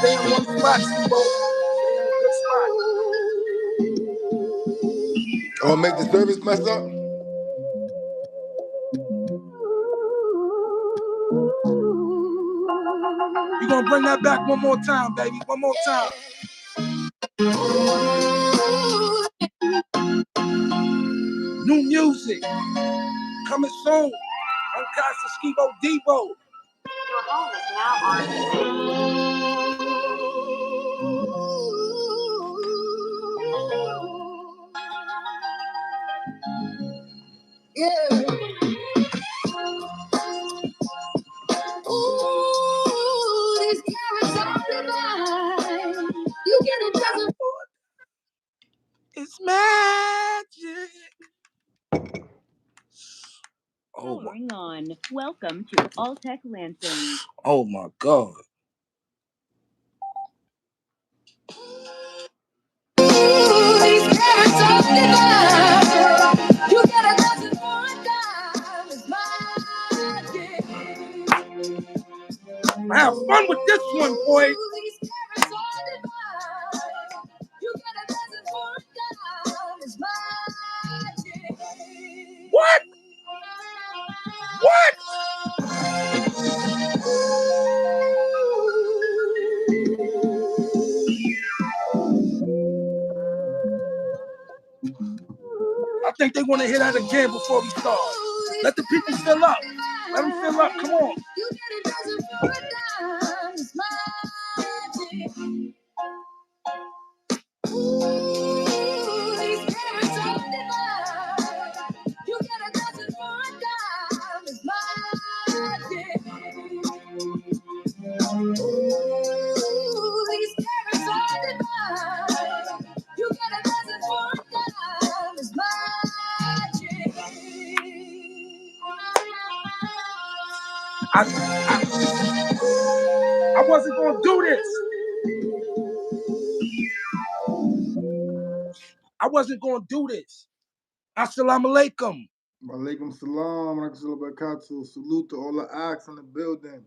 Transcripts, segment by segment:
Stay in one spot, Skibo. Stay in a good spot. Oh, make the service mess up? You're gonna bring that back one more time, baby. One more time. New music coming soon on Casa Skibo Debo. Your home is now on Yeah. Ooh, these carrots are divine. You get a dozen. It's magic. Oh Going on. Welcome to Altec Lansing. Oh my God. These carrots are divine. You get a dozen for a dime. It's magic. Have fun with this one, boy. These carrots are divine. You get a dozen for a dime. It's magic. What? What? I think they want to hear that again before we start. Let the people fill up. Let them fill up. Come on. You get a dozen for a dime. It's magic. Ooh, these carrots are divine. You get a dozen for a dime. It's magic. Ooh, these carrots are divine. You get a dozen for a dime. It's magic. I wasn't going to do this. I wasn't going to do this. Assalamu alaikum. Walaikum salam. Salute to all the acts in the building.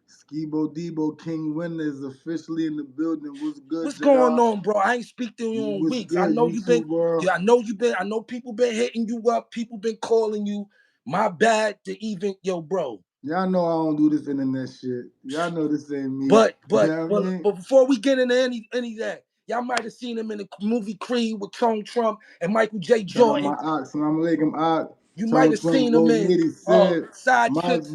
Skibo Debo King Winner is officially in the building. What's good? What's going on, bro? I ain't speak to you in weeks. I know you've been. Yeah, I know you've been. I know people been hitting you up. People been calling you. My bad to even bro. Y'all know I don't do this internet shit. Y'all know this ain't me. But you know what I mean? but before we get into any of that, y'all might have seen him in the movie Creed with Tone Trump and Michael J. Jordan. Assalamu alaikum, you might have seen him in Side Chicks.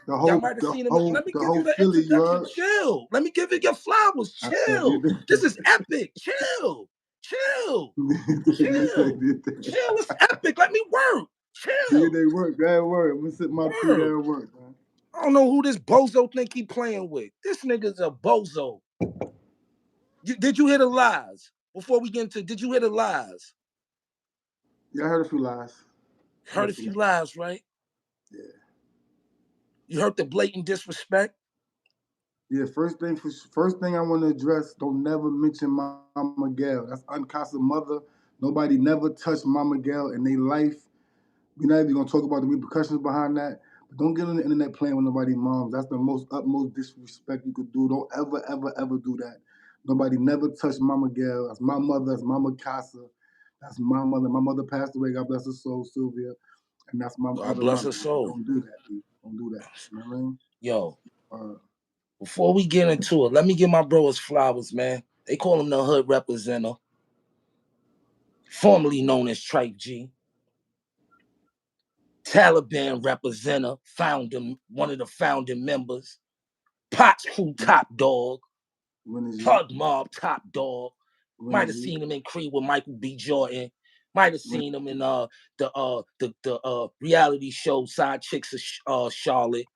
Y'all might have seen him. Let me give you the Philly, introduction. Chill. Let me give you your flowers. Chill. This is epic. Chill. Chill. It's epic. Let me work. Chill. Yeah, they work. That work. I'm gonna sit my feet at work, man. I don't know who this bozo think he playing with. This nigga's a bozo. Did you hear the lies? Before we get into, did you hear the lies? Yeah, I heard a few lies. Heard a few lies, right? Yeah. You heard the blatant disrespect? Yeah, first thing I want to address, don't never mention Mama Gail. That's Uncasa mother. Nobody never touched Mama Gail in their life. We're not even going to talk about the repercussions behind that. But don't get on the internet playing with nobody's moms. That's the utmost disrespect you could do. Don't ever, ever, ever do that. Nobody never touched Mama Gail. That's my mother. That's Mama Casa. That's my mother. My mother passed away. God bless her soul, Sylvia. And that's my God bless her soul. Don't do that, dude. Don't do that. You know what I mean? Yo. Before we get into it, let me give my bro his flowers, man. They call him the hood representative, formerly known as Tripe G. Taliban representative, one of the founding members. Potts Crew top dog. Thug Mob top dog. Might have seen him in Creed with Michael B. Jordan. Might have seen him in the reality show Side Chicks of Charlotte.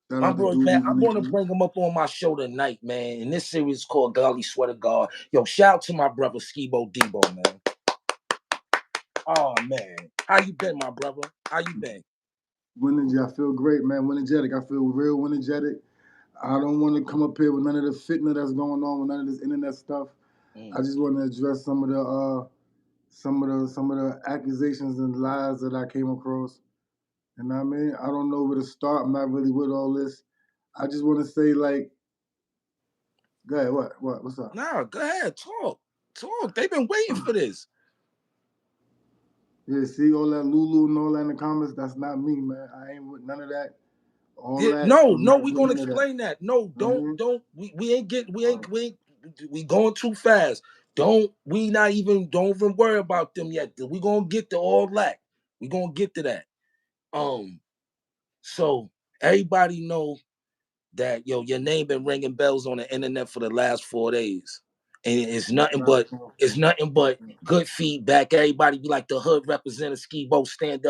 My bro, man, I'm going to bring him up on my show tonight, man. And this series is called Gully, Swear to God. Yo, shout out to my brother, Skibo Debo, man. Oh, man. How you been, my brother? How you been? I feel great, man. Winnergetic. I feel real winnergetic. I don't want to come up here with none of the fitna that's going on, with none of this internet stuff. I just want to address some of the accusations and lies that I came across. You know what I mean? I don't know where to start. I'm not really with all this. I just want to say, like, Go ahead. What's up? Nah, go ahead. Talk. They've been waiting for this. Yeah, see all that Lulu and all that in the comments. That's not me, man. I ain't with none of that. All Yeah, that. no, I'm not we with gonna none of that. explain that. No, You know what I mean? don't. We going too fast. Don't even worry about them yet. We gonna get to all that. We gonna get to that. So everybody know that your name been ringing bells on the internet for the last 4 days, and it's nothing but good feedback. Everybody be like the hood representative, Skibo, stand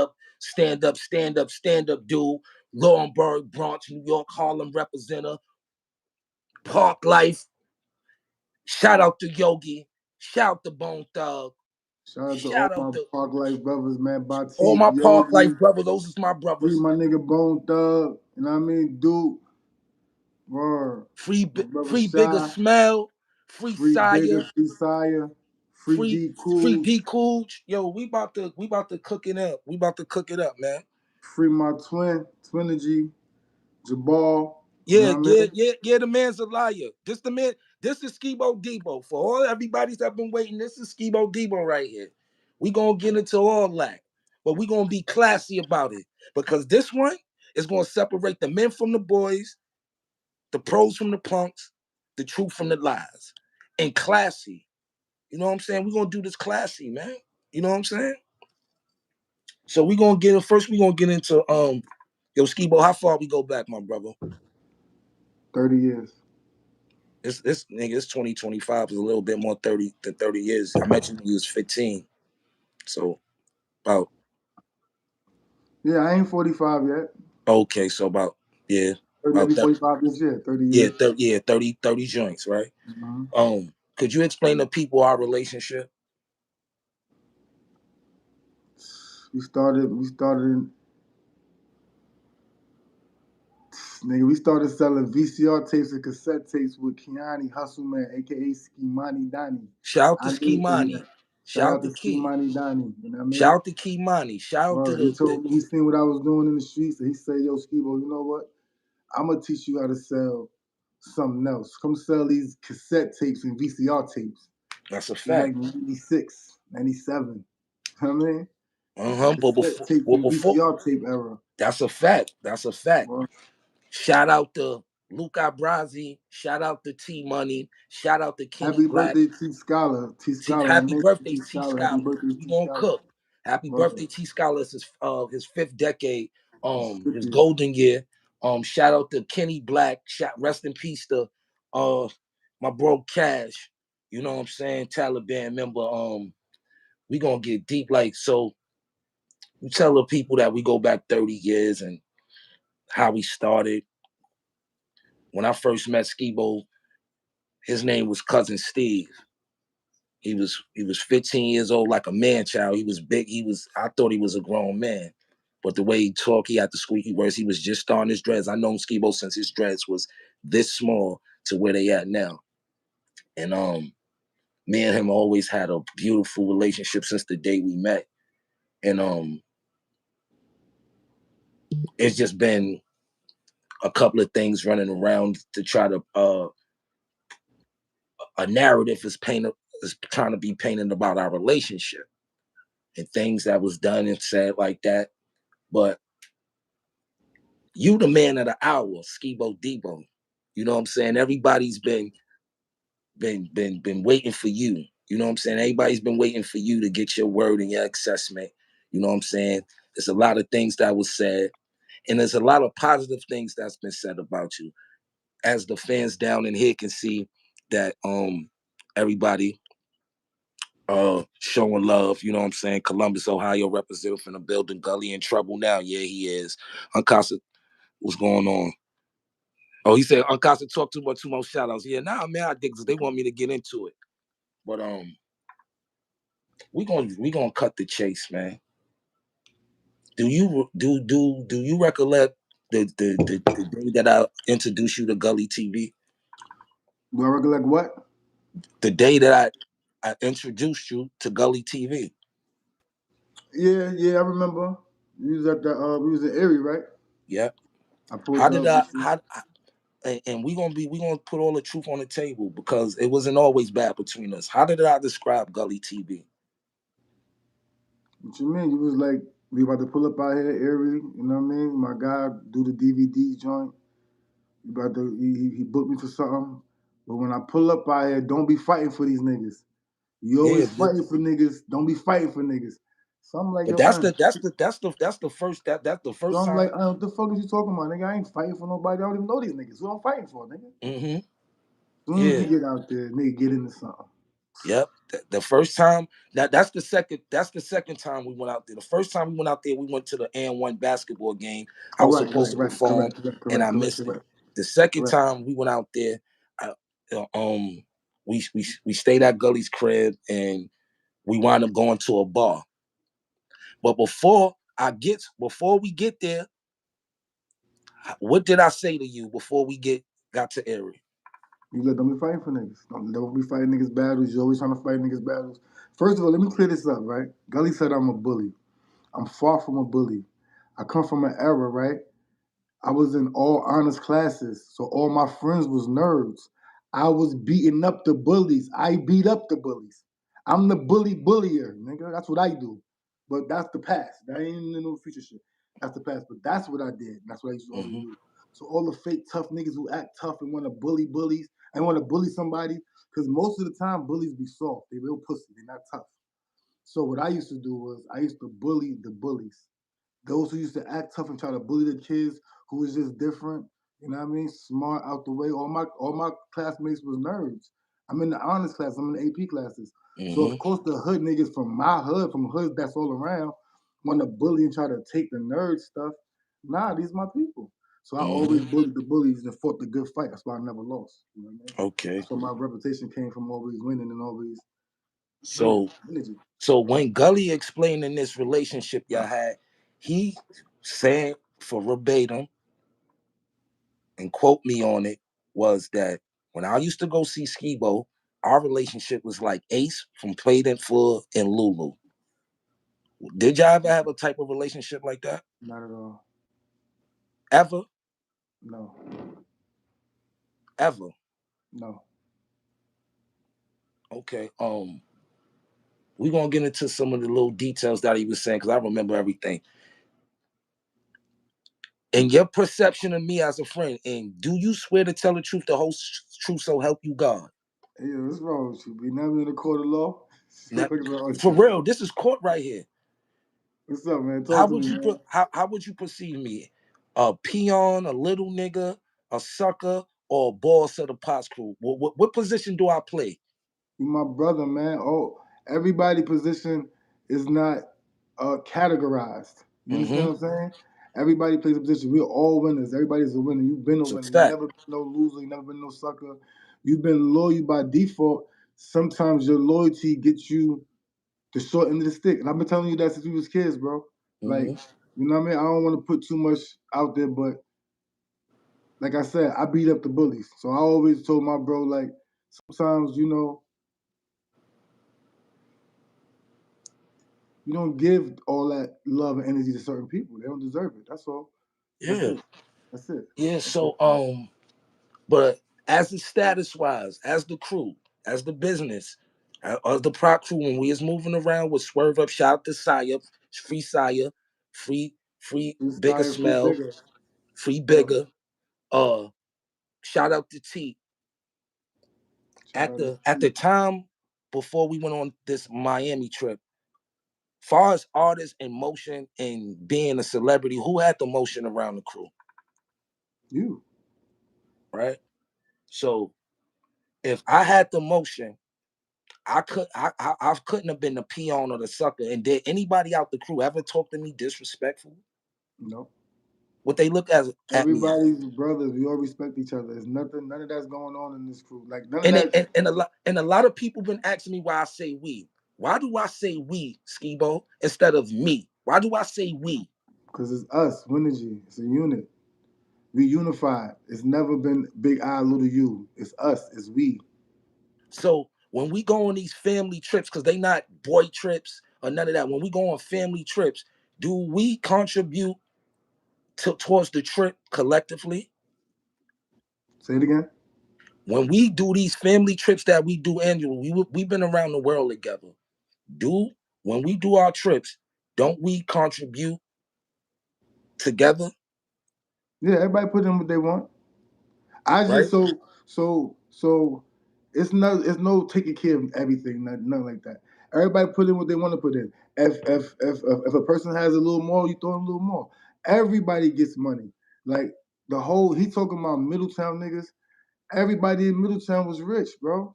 up, dude. Laurinburg, Bronx, New York, Harlem representative, Park Life. Shout out to Yogi. Shout out to Bone Thug. Shout out to all Shout out my to Park Life brothers, man. all Batik, my Park Life Yogi, brothers. Those is my free brothers. my nigga Bone Thug. You know what I mean? Duke, word. Free My brother Bigger Shy, Smell. Free free Bigger, Sire. free Sire, free D Free Cool, D Cool. Yo, we about to cook it up. We about to cook it up, man. free my Twinergy, Jabal. You Yeah, know what I mean? the man's a liar. This the man. This is Skibo Debo. For all everybody's that been waiting, this is Skibo Debo right here. We gonna get into all that, but we gonna be classy about it because this one is gonna separate the men from the boys, the pros from the punks, the truth from the lies, and classy. You know what I'm saying? We're gonna do this classy, man. You know what I'm saying? So we gonna get first. We gonna get into yo Skibo. How far we go back, my brother? 30 years. This nigga, it's 2025. Is a little bit more 30 years. I mentioned he was 15, so about. Yeah, I ain't 45 yet. Okay, so about yeah, 30, I'll about be 45 this year. 30 yeah, years. 30 joints, right? Mm-hmm. Could you explain to people our relationship? We started nigga, we started selling VCR tapes and cassette tapes with Kiani Hustleman, aka Skimani Donnie. Shout out to I knew him. Skimani. Shout Shout out out to to Key. Skimani Donnie. You know what I mean? Shout out to Kimani. Shout out to He told me, he seen what I was doing in the streets, and he said, "Yo, Skibo, you know what? I'm gonna teach you how to sell something else. Come sell these cassette tapes and VCR tapes." That's a In like fact. 96, 97. You know what I mean? It's the But cassette tape and before VCR tape era. that's a fact. That's a fact. Well, Shout out to Luca Brasi. Shout out to T Money. Shout out to Kenny happy Black. birthday, T Scholar. T Scholar. I Happy mentioned birthday, T T Scholar. Happy Scholar. birthday, We T gonna Scholar. cook. Happy Word. birthday, T Scholar. It's his fifth decade. His 50. golden year. Shout out to Kenny Black. Rest in peace to my bro Cash. You know what I'm saying? Taliban member. We gonna get deep. Like so, we tell the people that we go back 30 years and how we started. When I first met Skibo, his name was Cousin Steve. He was 15 years old, like a man child. He was big. I thought he was a grown man. But the way he talked, he had the squeaky words. He was just starting his dreads. I known Skibo since his dreads was this small to where they at now. And me and him always had a beautiful relationship since the day we met. And it's just been a couple of things running around to try to a narrative is trying to be painted about our relationship and things that was done and said like that. But you the man of the hour, Skibo Debo. You know what I'm saying? Everybody's been waiting for you. You know what I'm saying? Everybody's been waiting for you to get your word and your assessment. You know what I'm saying? There's a lot of things that was said, and there's a lot of positive things that's been said about you. As the fans down in here can see that everybody showing love, you know what I'm saying? Columbus, Ohio representative in the building, Gully in trouble now. Yeah, he is. Uncasa, what's going on? Oh, he said Uncasa talk too much, 2 more shout outs. Yeah, nah, man, I dig this. They want me to get into it. But we gonna cut the chase, man. Do you recollect the day that I introduced you to Gully TV? Do I recollect what? The day that I introduced you to Gully TV. Yeah, I remember. We was at the we was in Erie, right? Yeah. I pulled How did up. I We see. and we gonna put all the truth on the table because it wasn't always bad between us. How did I describe Gully TV? What you mean? You was like, we about to pull up out here, Erie. You know what I mean? My guy do the DVD joint. He booked me for something. But when I pull up out here, don't be fighting for these niggas. You Yeah, always fighting for niggas. Don't be fighting for niggas. So I'm like, but yo, that's the so first I'm time. like, what the fuck is you talking about, nigga? I ain't fighting for nobody. I don't even know these niggas. Who I'm fighting for, nigga? Mm-hmm. Soon as Yeah. we get out there, nigga, get into something. Yep. The first time that's the second time we went out there. The first time we went out there, we went to the N1 basketball game. I Oh, was right, supposed right, to right. perform and I missed it. Correct. The second Correct. time we went out there, I, uh, um, we stayed at Gully's crib and we wound up going to a bar. But before we get there, what did I say to you before we got to Erie? You let don't be fighting for niggas. Don't be fighting niggas battles. You always trying to fight niggas battles. First of all, let me clear this up, right? Gully said I'm a bully. I'm far from a bully. I come from an era, right? I was in all honors classes, so all my friends was nerds. I was beating up the bullies. I beat up the bullies. I'm the bullier, nigga. That's what I do. But that's the past. That ain't no future shit. That's the past. But that's what I did. That's what I used to always Mm-hmm. do. So all the fake tough niggas who act tough and want to bully bullies and want to bully somebody, because most of the time bullies be soft. They real pussy. They're not tough. So what I used to do was I used to bully the bullies. Those who used to act tough and try to bully the kids who was just different, you know what I mean? Smart out the way. All my classmates was nerds. I'm in the honors class, I'm in the AP classes. So Mm-hmm. of course the hood niggas from my hood, from hoods that's all around, want to bully and try to take the nerd stuff. Nah, these my people. So I always Mm-hmm. bullied the bullies and fought the good fight. That's why I never lost. You know what I mean? Okay. That's why my reputation came from always winning and always winning. So Energy. So when Gully explaining this relationship y'all had, he said for verbatim and quote me on it was that when I used to go see Skibo, our relationship was like Ace from Played in Full and Lulu. Did y'all ever have a type of relationship like that? Not at all. Ever? No. Ever? No. Okay. We're gonna get into some of the little details that he was saying because I remember everything. And your perception of me as a friend, and do you swear to tell the truth, the whole truth, so help you God? Hey, what's wrong with you? We never in a court of law. Now, What's wrong with for you? real, this is court right here. What's up, man? How Talk to would me, you man. how would you perceive me? A peon, a little nigga, a sucker, or a boss of the Pots crew? What position do I play? You my brother, man. Oh, everybody position is not categorized. You understand Mm-hmm. what I'm saying? Everybody plays a position. We're all winners. Everybody's a winner. You've been a It's a winner. You fact. never been no loser. You never been no sucker. You've been loyal by default. Sometimes your loyalty gets you the short end of the stick. And I've been telling you that since we was kids, bro. Like, Mm-hmm. you know what I mean? I don't want to put too much out there, but like I said, I beat up the bullies. So I always told my bro, like, sometimes, you don't give all that love and energy to certain people. They don't deserve it. That's all. That's Yeah. it. That's it. Yeah. That's it. So but as the status wise, as the crew, as the business, as the prop crew, when we is moving around with Swerve Up, shout out to Saya, free bigger Freestyle, free smell, bigger. free Yo, bigger. Uh, shout out to T. shout out to At the you. time before we went on this Miami trip, far as artists and motion and being a celebrity, who had the motion around the crew, You. right? So if I had the motion, I couldn't have been the peon or the sucker. And did anybody out the crew ever talk to me disrespectful? No. What they look at me as? Everybody's brothers. We all respect each other. There's nothing, none of that's going on in this crew. Like none of And that. a lot of people been asking me why I say we. Why do I say we, Skibo, instead of me? Why do I say we? Because it's us, Winergy. It's a unit. We unified. It's never been big I, little you. It's us. It's we. So when we go on these family trips, because they not boy trips or none of that, when we go on family trips, do we contribute towards the trip collectively? Say it again. When we do these family trips that we do annually, we've been around the world together. When we do our trips, don't we contribute together? Yeah, everybody put in what they want. I just Right? so it's no taking care of everything, nothing like that. Everybody put in what they want to put in. If a person has a little more, you throw in a little more. Everybody gets money. Like he talking about Middletown niggas. Everybody in Middletown was rich, bro.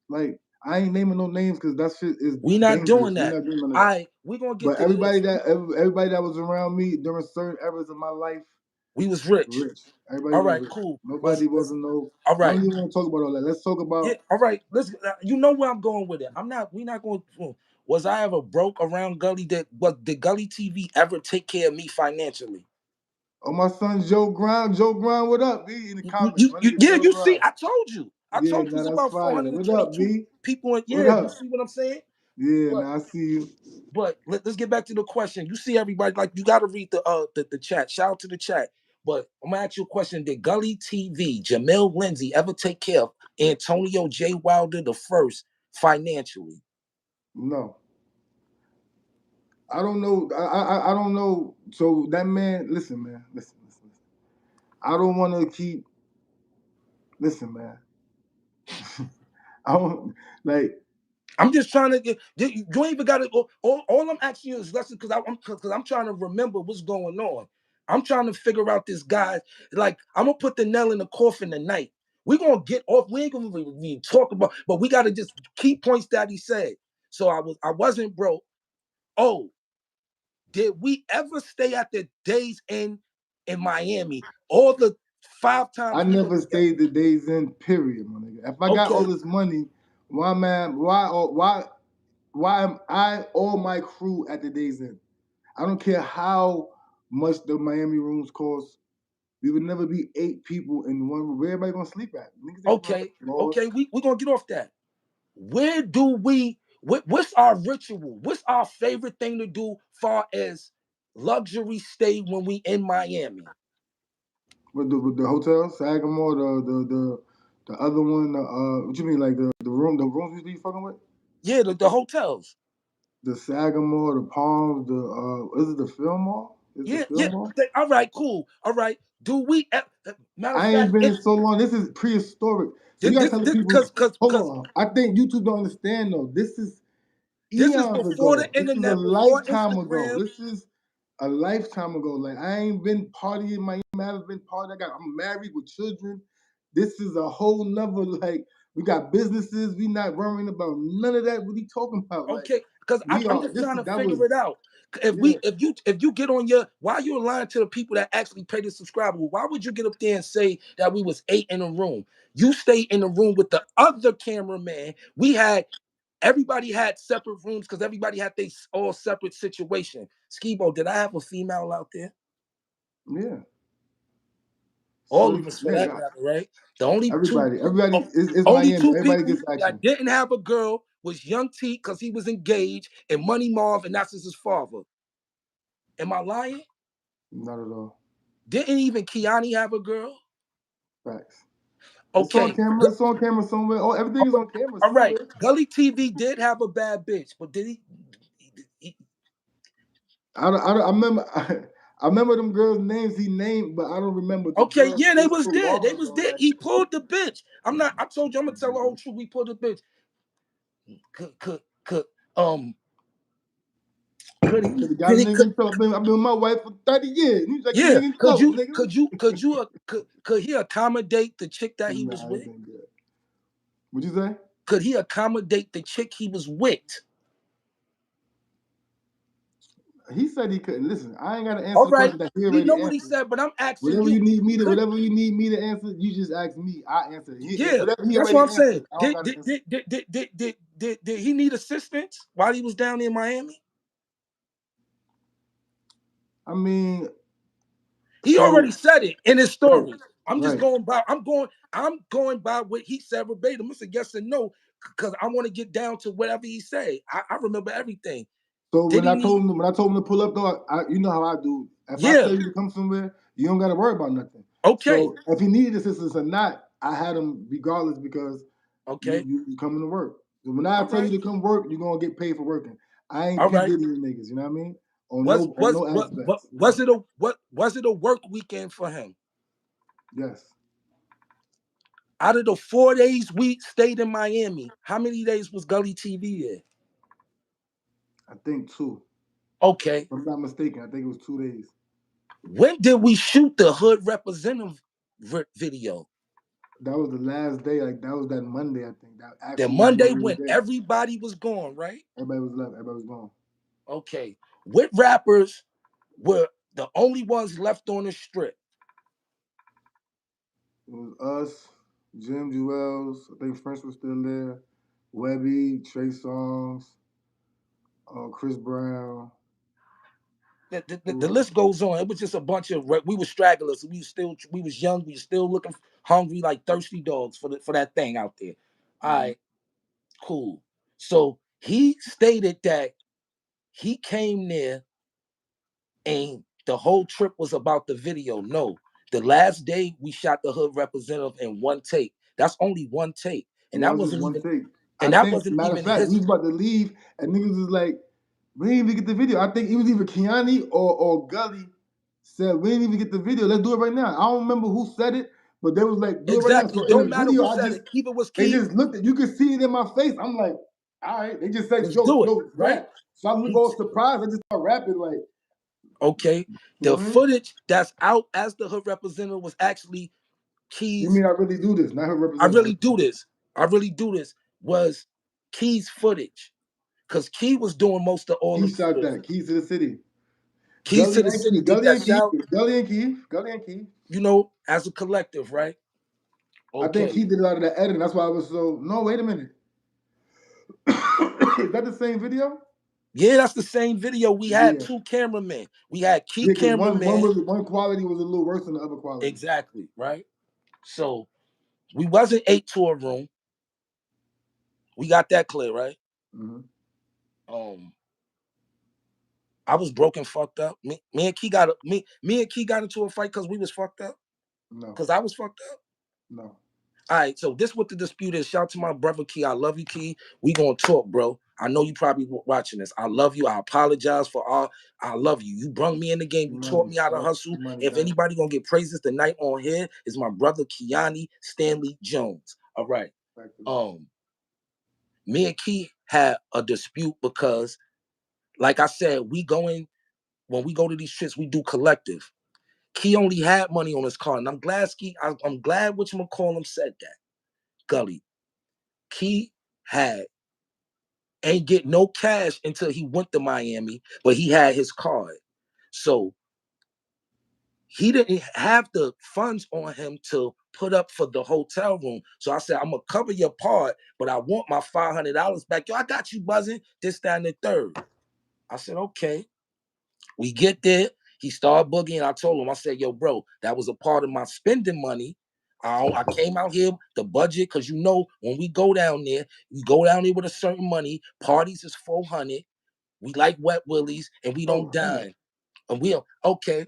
Like I ain't naming no names because that shit is We not dangerous. doing We're that. not doing none of All that. right, we're gonna get But to the next. everybody that was around me during certain eras of my life, We was rich. rich. Everybody All was right, rich. cool. Nobody Let's wasn't no. all I right. don't even want to talk about all that. Let's talk Yeah, about. all right. Let's. You know where I'm going with it. We're not going. Was I ever broke around Gully? Did Gully TV ever take care of me financially? Oh, my son Joe Grind. Joe Grind, what up, B? In the comments, my nigga Yeah. Joe You see, Grind. I told you. Yeah, It's now that's about fire. What up, 422 B? people. What Yeah, you up? see what I'm saying? Yeah, But now I see you. let's get back to the question. You see everybody, like, you got to read the chat. Shout out to the chat. But I'm gonna ask you a question. Did Gully TV, Jamel Lindsay, ever take care of Antonio J. Wilder the first financially? No, I don't know. I don't know. So that man, listen, man, listen. I don't want to keep. Listen, man. I don't like. I'm just trying to get. You ain't even got to. All I'm asking you is listen, because I'm trying to remember what's going on. I'm trying to figure out this guy. Like, I'm gonna put the nail in the coffin tonight. We're gonna get off. We ain't gonna even talk about, but we got to just key points that he said. So I wasn't broke. Oh, did we ever stay at the Days Inn in Miami? All the 5 times I we were never together. stayed the Days End. Period, my nigga. If I got all Okay. this money, why, man? Why am I all my crew at the Days End? I don't care how much the Miami rooms cost. We would never be 8 people in one room. Where everybody gonna sleep at? Niggas ain't sleeping on the floor. Okay, we're gonna get off that. Where do what's our ritual? What's our favorite thing to do far as luxury stay when we in Miami? With the hotel, Sagamore, the other one, what you mean, like the rooms we be fucking with? Yeah, the hotels. The Sagamore, the Palms, is it the Fillmore? Is the Yeah. Fillmore? All right, cool. All right. Do we matter of I ain't fact, been in so long. This is prehistoric. So you gotta tell the this people. Hold because on. I think YouTube don't understand though. This is this is eons before ago. the This is a internet, before lifetime ago. Instagram. This is a lifetime ago. Like I ain't been partying in Miami. I haven't been partying. I'm married with children. This is a whole nother like we got businesses. We not worrying about none of that. What are you talking about? Like Okay, because we I'm are. just This trying is to that figure was it out. yeah. If you get on your, why you lying to the people that actually pay to subscribe? Why would you get up there and say that we was 8 in a room? You stayed in the room with the other cameraman. Everybody had separate rooms because everybody had their all separate situation. Skibo, did I have a female out there? Yeah. All So of us for yeah, that matter, right? The only everybody is only Miami. two Everybody people gets that action. didn't have a girl was Young T because he was engaged, and Money Marv, and that's his father. Am I lying? Not at all. Didn't even Kiani have a girl? Facts. It's on Okay. camera. It's on camera somewhere. Oh, everything is on camera All right. somewhere. Gully TV did have a bad bitch, but did he I remember. I remember them girls' names he named, but I don't remember the okay, girls. yeah, they They was so there. long They was ago. there. Like He pulled the bitch. I told you I'm gonna tell the whole truth. We pulled the bitch. Could could he the guy could he nigga could he told me I've been with my wife for 30 years. And he's like, yeah, nigga, go, nigga. could he accommodate the chick that he was Nah, I with? think that. What'd you say? Could he accommodate the chick he was with? He said he couldn't. Listen, I ain't gotta answer All the right, question that he we already know what he answered. said, but I'm asking Whatever you. you need me to, Could whatever you need me to answer, you just ask me. I answer. yeah, Whatever he that's already what I'm saying. answered, I don't gotta answer. Did he need assistance while he was down in Miami? I mean, He so already said it in his right, story. I'm just right. going by. I'm going by what he said verbatim. It's a yes and no because I want to get down to whatever he said. I remember everything. So Did he need? when I told him to pull up though, you know how I do. If I Yeah. tell you to come somewhere, you don't gotta worry about nothing. Okay. So if he needed assistance or not, I had them regardless because Okay. you coming to work. So when I tell you to come work, you're gonna get paid for working. I ain't P Diddy niggas, you know what I mean? On no aspects. Was it a work weekend for him? Yes. Out of the 4 days we stayed in Miami, how many days was Gully TV there? I think 2. Okay. If I'm not mistaken, I think it was 2 days. When did we shoot the hood representative video? That was the last day. Like that was that Monday, I think. The That Monday when day. everybody was gone, right? Everybody was left. Everybody was gone. Okay. What rappers were the only ones left on the strip? It was us, Jim Jewels. I think French was still there. Webby, Trey Songz, Chris Brown. The list goes on. It was just a bunch of we were stragglers. We was young. We were still looking hungry like thirsty dogs for that thing out there. All right, cool. So he stated that he came there and the whole trip was about the video. No, the last day we shot the hood representative in one take. That's only one take, and that wasn't one even. take. And that wasn't matter even of fact, his. we was about to leave, and niggas was like, "We didn't even get the video." I think it was either Kiani or Gully said, "We didn't even get the video. Let's do it right now." I don't remember who said it, but they was like, "Do it right now." Exactly. So in Don't the matter video, who said it. Keep it was they key. just looked at. You could see it in my face. I'm like, "All right." They just said, Let's do it, no, right? rap." So I'm all surprised. I just start rapping like. Okay. The footage that's out as the hood representative was actually Keys. You mean I really do this? Not her representative. I really do this. Was Keys footage. Because Key was doing most of all He the shot that. Keys to the City. Keys to the City. Did that shout? Gully and Key. You know, as a collective, right? Okay. I think he did a lot of the editing. That's why I was so. No, wait a minute. Is that the same video? Yeah, that's the same video. We had 2 cameramen. We had Key cameraman. One quality was a little worse than the other quality. Exactly, right? So we wasn't 8 to a room. We got that clear, right? Mm-hmm. I was broken, fucked up. Me and Key got into a fight because we was fucked up. No. Because I was fucked up. No. All right, so this what the dispute is. Shout out to my brother Key. I love you, Key. We gonna talk, bro. I know you probably watching this. I love you. I apologize for all. I love you. You brung me in the game. You taught me how to hustle. If anybody gonna get praises tonight on here, is my brother Kiani Stanley Jones. All right. Me and Key had a dispute because, like I said, when we go to these trips, we do collective. Key only had money on his car, and I'm glad whatchamacallem said that. Gully. Key ain't get no cash until he went to Miami, but he had his card. So he didn't have the funds on him to put up for the hotel room. So I said, I'm gonna cover your part, but I want my $500 back. Yo, I got you buzzing, this, that, and the third. I said, okay. We get there. He started boogieing. I told him, I said, yo, bro, that was a part of my spending money. I came out here, the budget, because you know, when we go down there, we go down there with a certain money. Parties is 400. We like wet willies, and we don't dine. And we okay.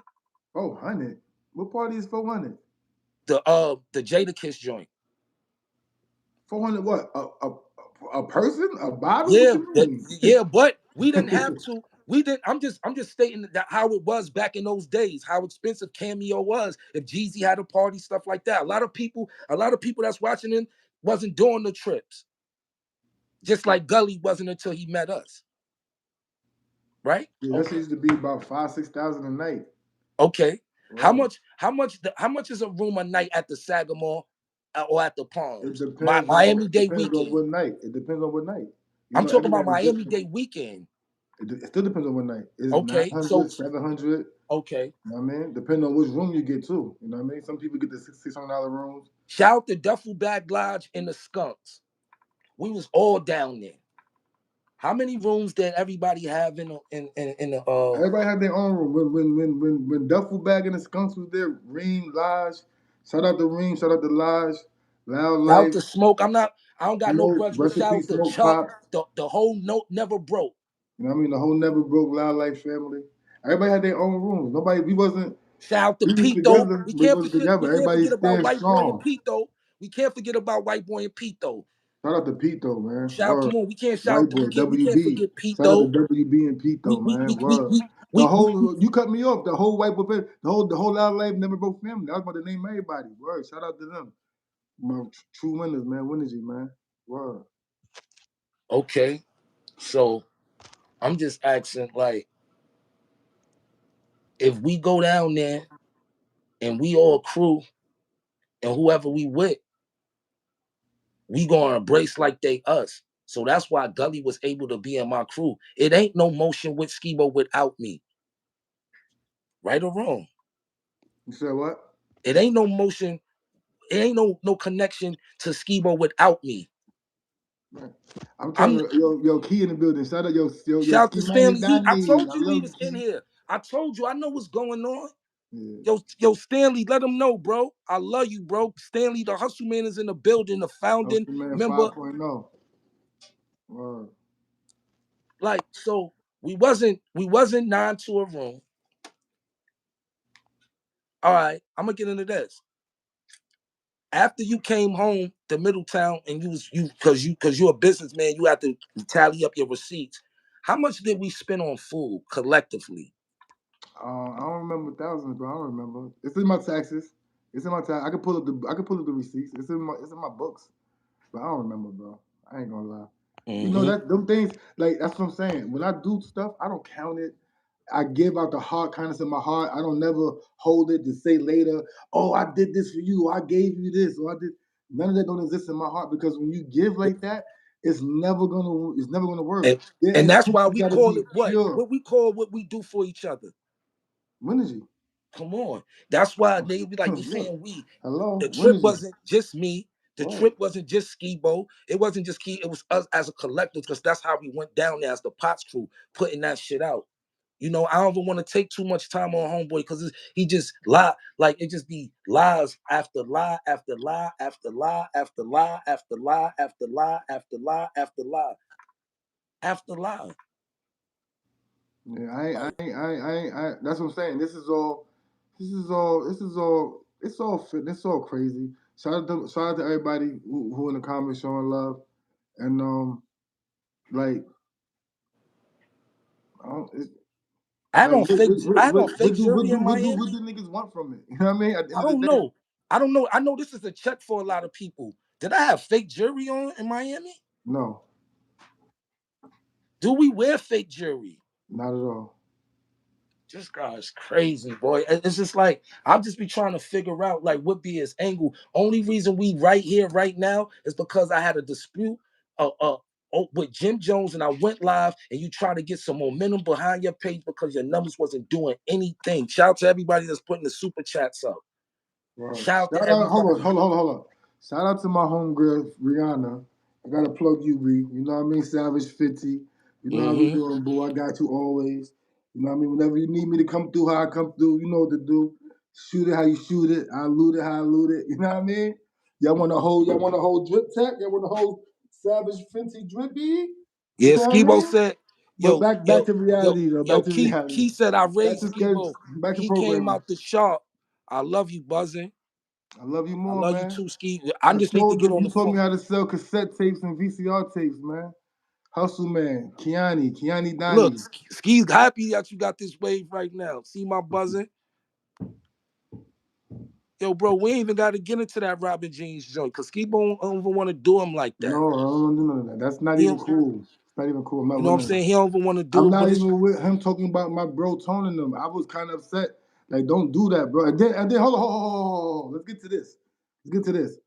400? What party is 400? The Jada Kiss joint. 400 what? A person? A bottle? Yeah, but we didn't have to. We didn't. I'm just stating that how it was back in those days, how expensive Cameo was. If Jeezy had a party, stuff like that. A lot of people that's watching him wasn't doing the trips. Just like Gully wasn't until he met us. Right? Yeah, that used to be about 5,000-6,000 a night. Okay. Right. How much is a room a night at the Sagamore or at the Palms? It depends Miami Day weekend. It depends on what night. I'm talking about Miami Day weekend. It still depends on what night. It's okay, 900, 700. Okay. You know what I mean? Depending on which room you get to. You know what I mean? Some people get the $600 rooms. Shout out to Duffel Bag Lodge and the Skunks. We was all down there. How many rooms did everybody have in the Everybody had their own room. When Duffel Bag and the Skunks was there, Reem, Lodge. Shout out to Reem, shout out to Lodge. Loud Life. Shout out to Smoke. I don't got no grudge with shout out to Chuck. The whole note never broke. You know what I mean? The whole never broke Loud Life family. Everybody had their own rooms. We wasn't. Shout out to Pete though. We can't forget about White Boy and Pete though. We can't forget about White Boy and Pete though. Shout out to Pete though, man. Shout, come on, we can't White shout. boy, We can't WB. forget Pete Shout out to though. WB and Pete though, man. Word. The whole you cut me off. The whole White Boy, the whole Loud Life Never Broke family. I was about to name everybody. Word. Shout out to them. My true winners, man. Winnergy, man. Word. Okay, so I'm just asking, like, if we go down there and we all crew and whoever we with, we gonna embrace like they us. So that's why Gully was able to be in my crew. It ain't no motion with Skibo without me. Right or wrong? You said what? It ain't no motion. It ain't no connection to Skibo without me. Man. I'm talking yo Key in the building. Shout out yo shout out to Stanley. I told you he was in Key. here. I told you. I know what's going on. Yeah. Yo, Stanley, let him know, bro. I love you, bro. Stanley, the hustle man, is in the building, the founding member. 5.0. Wow. Like, so we wasn't 9 to a room. All right, I'm gonna get into this. After you came home to Middletown and because you're a businessman, you have to tally up your receipts. How much did we spend on food collectively? I don't remember thousands, bro. I don't remember. It's in my taxes. It's in my tax. I can pull up the receipts. It's in my books. But I don't remember, bro. I ain't gonna lie. You know that them things, like that's what I'm saying. When I do stuff, I don't count it. I give out the heart kindness in my heart. I don't never hold it to say later, oh, I did this for you, or I gave you this, or I did. None of that don't exist in my heart because when you give like that, it's never gonna work. And that's why we call it what? Pure. What we call what we do for each other. Winnergy. Come on. That's why they be like, you saying we. Hello. The trip wasn't just me. The trip wasn't just Skibo. It wasn't just Key. It was us as a collective because that's how we went down there as the Potts crew, putting that shit out. You know, I don't even want to take too much time on homeboy because he just lie. Like, it just be lies after lie after lie after lie after lie after lie after lie after lie after lie after lie. Yeah, I that's what I'm saying. It's all crazy. Shout out to everybody who in the comments showing love. And like I don't fake jury in Miami. What do niggas want from it? You know what I mean? I don't know. I know this is a check for a lot of people. Did I have fake jury on in Miami? No. Do we wear fake jury? Not at all. This guy's crazy, boy. It's just like I'll just be trying to figure out like what be his angle. Only reason we right here right now is because I had a dispute with Jim Jones and I went live and you try to get some momentum behind your page because your numbers wasn't doing anything. Shout out to everybody that's putting the super chats up. Right. Shout out to everybody. Hold on. Shout out to my homegirl Rihanna. I gotta plug you, B. You know what I mean? Savage 50. You know how we doing, boo. I got you always. You know what I mean? Whenever you need me to come through, how I come through, you know what to do. Shoot it how you shoot it. I loot it how I loot it. You know what I mean? Y'all want a whole drip tech? Y'all want a whole Savage 50 drippy? Yeah, Skibo said, yo, back to reality, though. Back to reality. Key said I raised Skibo. He came out the shop. I love you, Buzzing. I love you more, man. I love man. you too, Ski. I just need to get on the phone. You told me how to sell cassette tapes and VCR tapes, man. Hustle, man. Kiani Donnie. Look, Ski's happy that you got this wave right now. See my Buzzing? Yo, bro, we ain't even got to get into that Robin Jeans joint because Ski don't even want to do him like that. No, I don't want to do none of that. That's not even cool. It's not even cool. You know what I'm saying? He don't even want to do it. I'm not even with him talking about my bro toning them. I was kind of upset. Like, don't do that, bro. And then hold on. Let's get to this.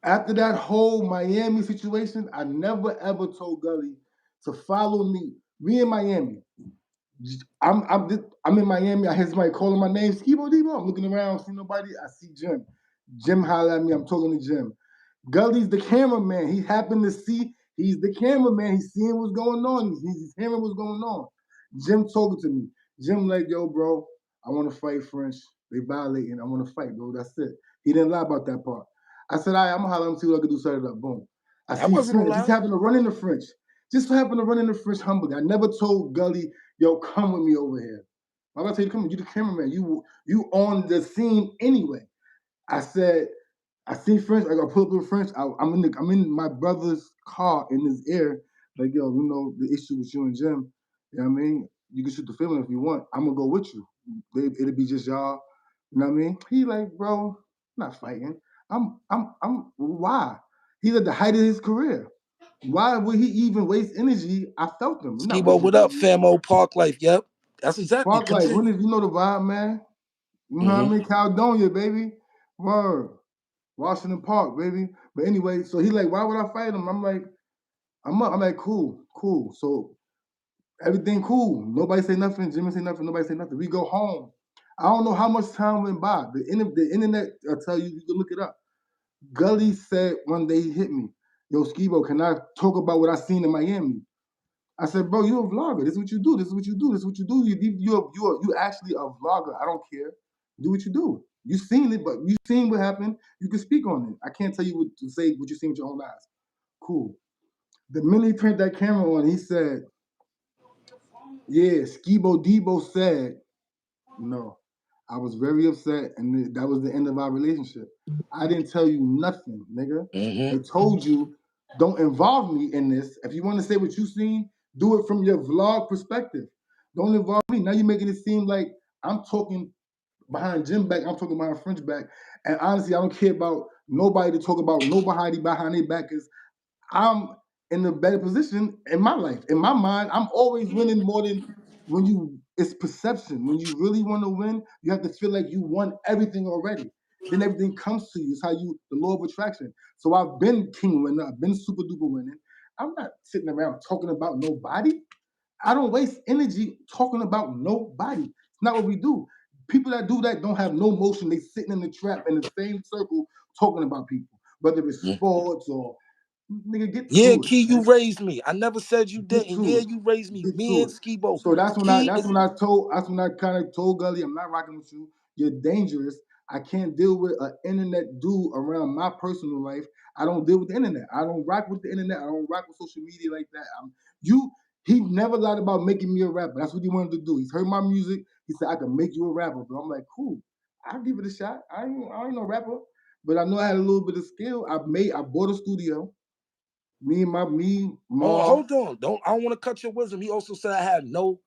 After that whole Miami situation, I never ever told Gully to follow me. We in Miami. I'm in Miami. I hear somebody calling my name, Skibo Debo. I'm looking around, see nobody. I see Jim. Jim holler at me. I'm talking to Jim. Gully's the cameraman. He happened to see. He's the cameraman. He's seeing what's going on. He's hearing what's going on. Jim talking to me. Jim like, yo, bro, I want to fight French. They violating. I want to fight, bro. That's it. He didn't lie about that part. I said, all right, I'm going to holler and see what I can do. Set it up. Boom. I see French. Just happened to run in the French. Just happened to run in the French humbly. I never told Gully, yo, come with me over here. I'm about to tell you, come on, you the cameraman. You on the scene anyway. I said, I see French. I got pull up with French. I'm in my brother's car in his ear. Like, yo, you know the issue with you and Jim. You know what I mean? You can shoot the film if you want. I'm gonna go with you. It'll be just y'all. You know what I mean? He like, bro, I'm not fighting. I'm. Why? He's at the height of his career. Why would he even waste energy? I felt him. I'm not Skibo, wasting what up, energy. famo? Park life, yep. That's exactly. Park like, when Continue. is you know the vibe, man? You know what I Mm-hmm. mean? Caledonia, baby. Word. Washington Park, baby. But anyway, so he like, why would I fight him? I'm like, I'm up. I'm like, cool. So everything cool. Nobody say nothing. Jimmy say nothing. Nobody say nothing. We go home. I don't know how much time went by. The internet, I'll tell you, you can look it up. Gully said one day he hit me. Yo, Skibo, can I talk about what I seen in Miami? I said, bro, you're a vlogger. This is what you do. This is what you do. This is what you do. You actually a vlogger. I don't care. Do what you do. You seen it, but you seen what happened. You can speak on it. I can't tell you what to say what you seen with your own eyes. Cool. The minute he turned that camera on, he said, yeah, Skibo Debo said, no. I was very upset, and that was the end of our relationship. I didn't tell you nothing, nigga. Mm-hmm. I told you, don't involve me in this. If you want to say what you seen, do it from your vlog perspective. Don't involve me. Now you're making it seem like I'm talking behind Jim back, I'm talking behind French back. And honestly, I don't care about nobody to talk about nobody behind their back, because I'm in a better position in my life. In my mind, I'm always winning more than when you, it's perception. When you really want to win, you have to feel like you won everything already. Then everything comes to you. It's how you, the law of attraction. So I've been king winner, I've been super duper winning. I'm not sitting around talking about nobody. I don't waste energy talking about nobody. It's not what we do. People that do that don't have no motion. They sitting in the trap in the same circle talking about people, whether it's sports or nigga, get Yeah, to it, Key, you man. raised me. I never said you Get didn't. to Yeah, it. you raised me. Get Me to and it. Skibo. So Key that's is when I kind of told Gully, I'm not rocking with you. You're dangerous. I can't deal with an internet dude around my personal life. I don't deal with the internet. I don't rock with the internet. I don't rock with social media like that. You. He never lied about making me a rapper. That's what he wanted to do. He's heard my music. He said I can make you a rapper. But I'm like, cool. I'll give it a shot. I ain't no rapper, but I know I had a little bit of skill. I bought a studio. Me, oh, Marv, hold on. I don't want to cut your wisdom. He also said I had no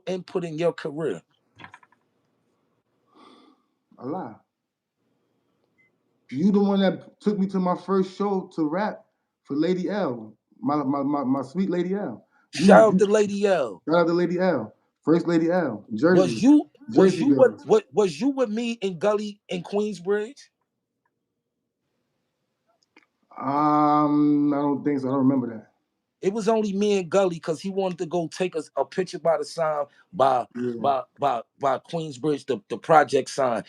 input in your career. a lie. You the one that took me to my first show to rap for Lady L, my sweet Lady L. Shout out to Lady L. Shout out to Lady L, first Lady L, Was Jersey, you was Jersey you with girl. what was you with me in Gully in Queensbridge? I don't think so. I don't remember that. It was only me and Gully because he wanted to go take us a picture by the sign by Yeah, by Queensbridge, the project sign.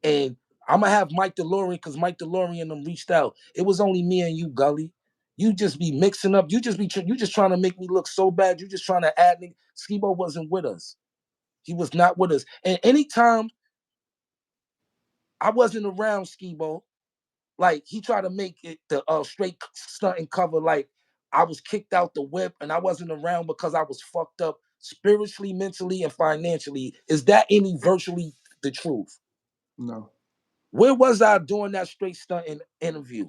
And I'm gonna have Mike DeLorean because Mike DeLorean and them reached out. It was only me and you, Gully. You just be mixing up. You just trying to make me look so bad. You just trying to add me. Skibo wasn't with us. He was not with us. And anytime I wasn't around Skibo, like he tried to make it the straight stunt and cover like I was kicked out the whip and I wasn't around because I was fucked up spiritually, mentally, and financially. Is that any virtually the truth? no. Where was I during that straight stunt interview?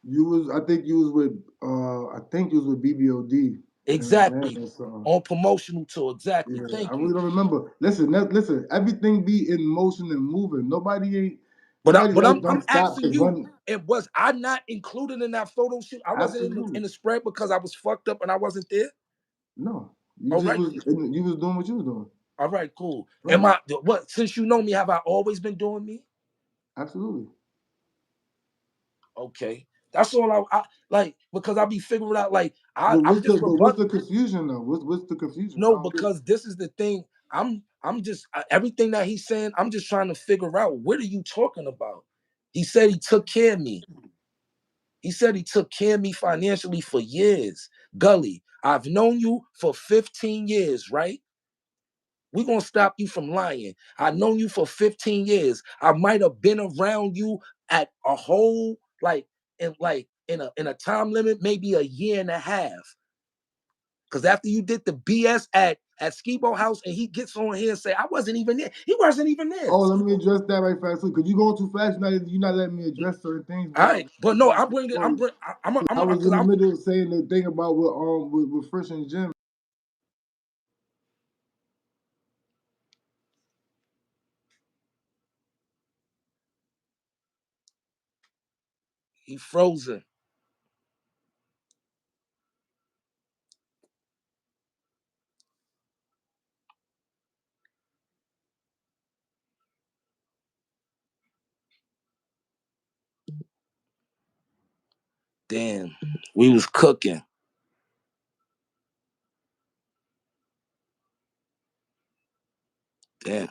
You was, I think you was with, I think you was with BBOD in Atlanta Exactly. or something. On promotional tour. Exactly. Yeah, I Thank really you. don't remember. Listen. Everything be in motion and moving. But Nobody's life I'm don't stop to asking you, run. and was I not included in that photo shoot? I wasn't in Absolutely. the spread because I was fucked up and I wasn't there. No, you All just right. was you was doing what you was doing. All right, cool. Am Right. I what since you know me, have I always been doing me? Absolutely. Okay. That's all I like because I be figuring out like But I'm just what's the confusion though? What's the confusion? I no, don't get it. because this is the thing. I'm just everything that he's saying, I'm just trying to figure out what are you talking about? He said he took care of me. He said he took care of me financially for years. Gully, I've known you for 15 years, right? We're gonna stop you from lying. I've known you for 15 years. I might have been around you at a whole like in a time limit, maybe a year and a half. Because after you did the BS at Skibo House and he gets on here and say, I wasn't even there. He wasn't even there. Oh, let me address that right fast too. Because you going too fast. You're not letting me address certain things. All right. But no, I'm bringing, I was in the middle of saying the thing about with Frisch and Jim. He frozen. Damn, we was cooking. Damn.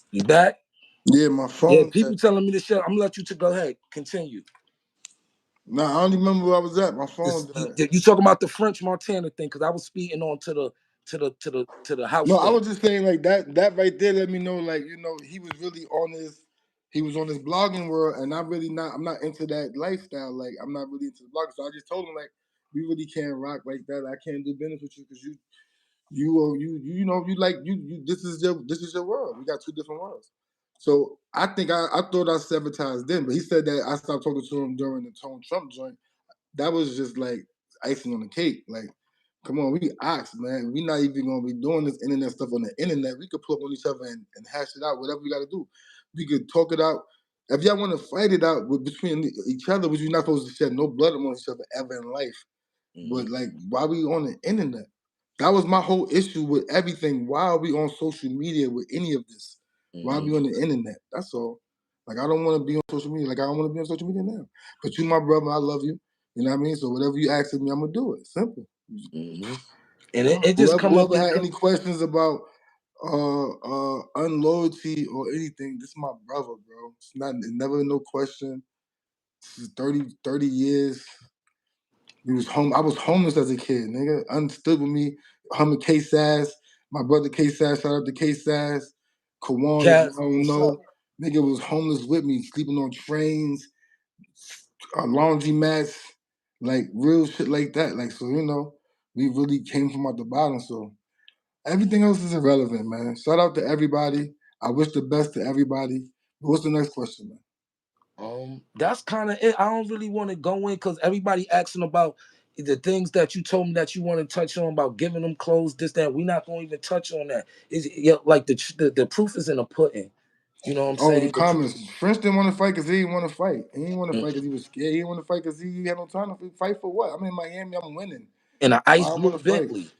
You back? Yeah, my phone. Yeah, people telling me to shut. I'm gonna let you to go ahead. Continue. Nah, I don't remember where I was at. My phone. You talking about the French Montana thing? Because I was speeding on to the house. No, thing. I was just saying like that. That right there let me know, like, you know, he was really on his. He was on his blogging world, and I'm not into that lifestyle. Like, I'm not really into the blogging. So I just told him, like, we really can't rock like that. I can't do business with you because you know, you this is your world. We got two different worlds. So I think I thought I sabotaged then, but he said that I stopped talking to him during the Tone Trump joint. That was just like icing on the cake. Like, come on, we ox, man. We not even gonna be doing this internet stuff on the internet. We could pull up on each other and hash it out, whatever we gotta do. We could talk it out. If y'all want to fight it out between each other, which you're not supposed to shed no blood among each other ever in life. Mm-hmm. But like, why we on the internet? That was my whole issue with everything. Why are we on social media with any of this? Mm-hmm. Why are we on the internet? That's all. Like, I don't want to be on social media. Like, I don't want to be on social media now. But you, my brother, I love you. You know what I mean? So whatever you ask of me, I'm gonna do it. Simple. Mm-hmm. And it just whoever had any questions about unloyalty or anything, this is my brother, bro. It's never no question. This is 30 years. I was homeless as a kid, nigga. Understood with me. Hummer K Sass, my brother K Sass, shout out to K Sass. Kawan, I don't know. Nigga was homeless with me, sleeping on trains, laundry mats, like real shit like that. Like, so, you know, we really came from at the bottom. So everything else is irrelevant, man. Shout out to everybody. I wish the best to everybody. But what's the next question, man? That's kind of it. I don't really want to go in because everybody asking about the things that you told me that you want to touch on about giving them clothes, this, that. We're not going to even touch on that. Is like the proof is in the pudding. You know what I'm saying? The comments. French didn't want to fight because he didn't want to fight. He didn't want to fight because he was scared. He didn't want to fight because he had no time to fight for what? I'm in Miami. I'm winning. In an ice blue Bentley.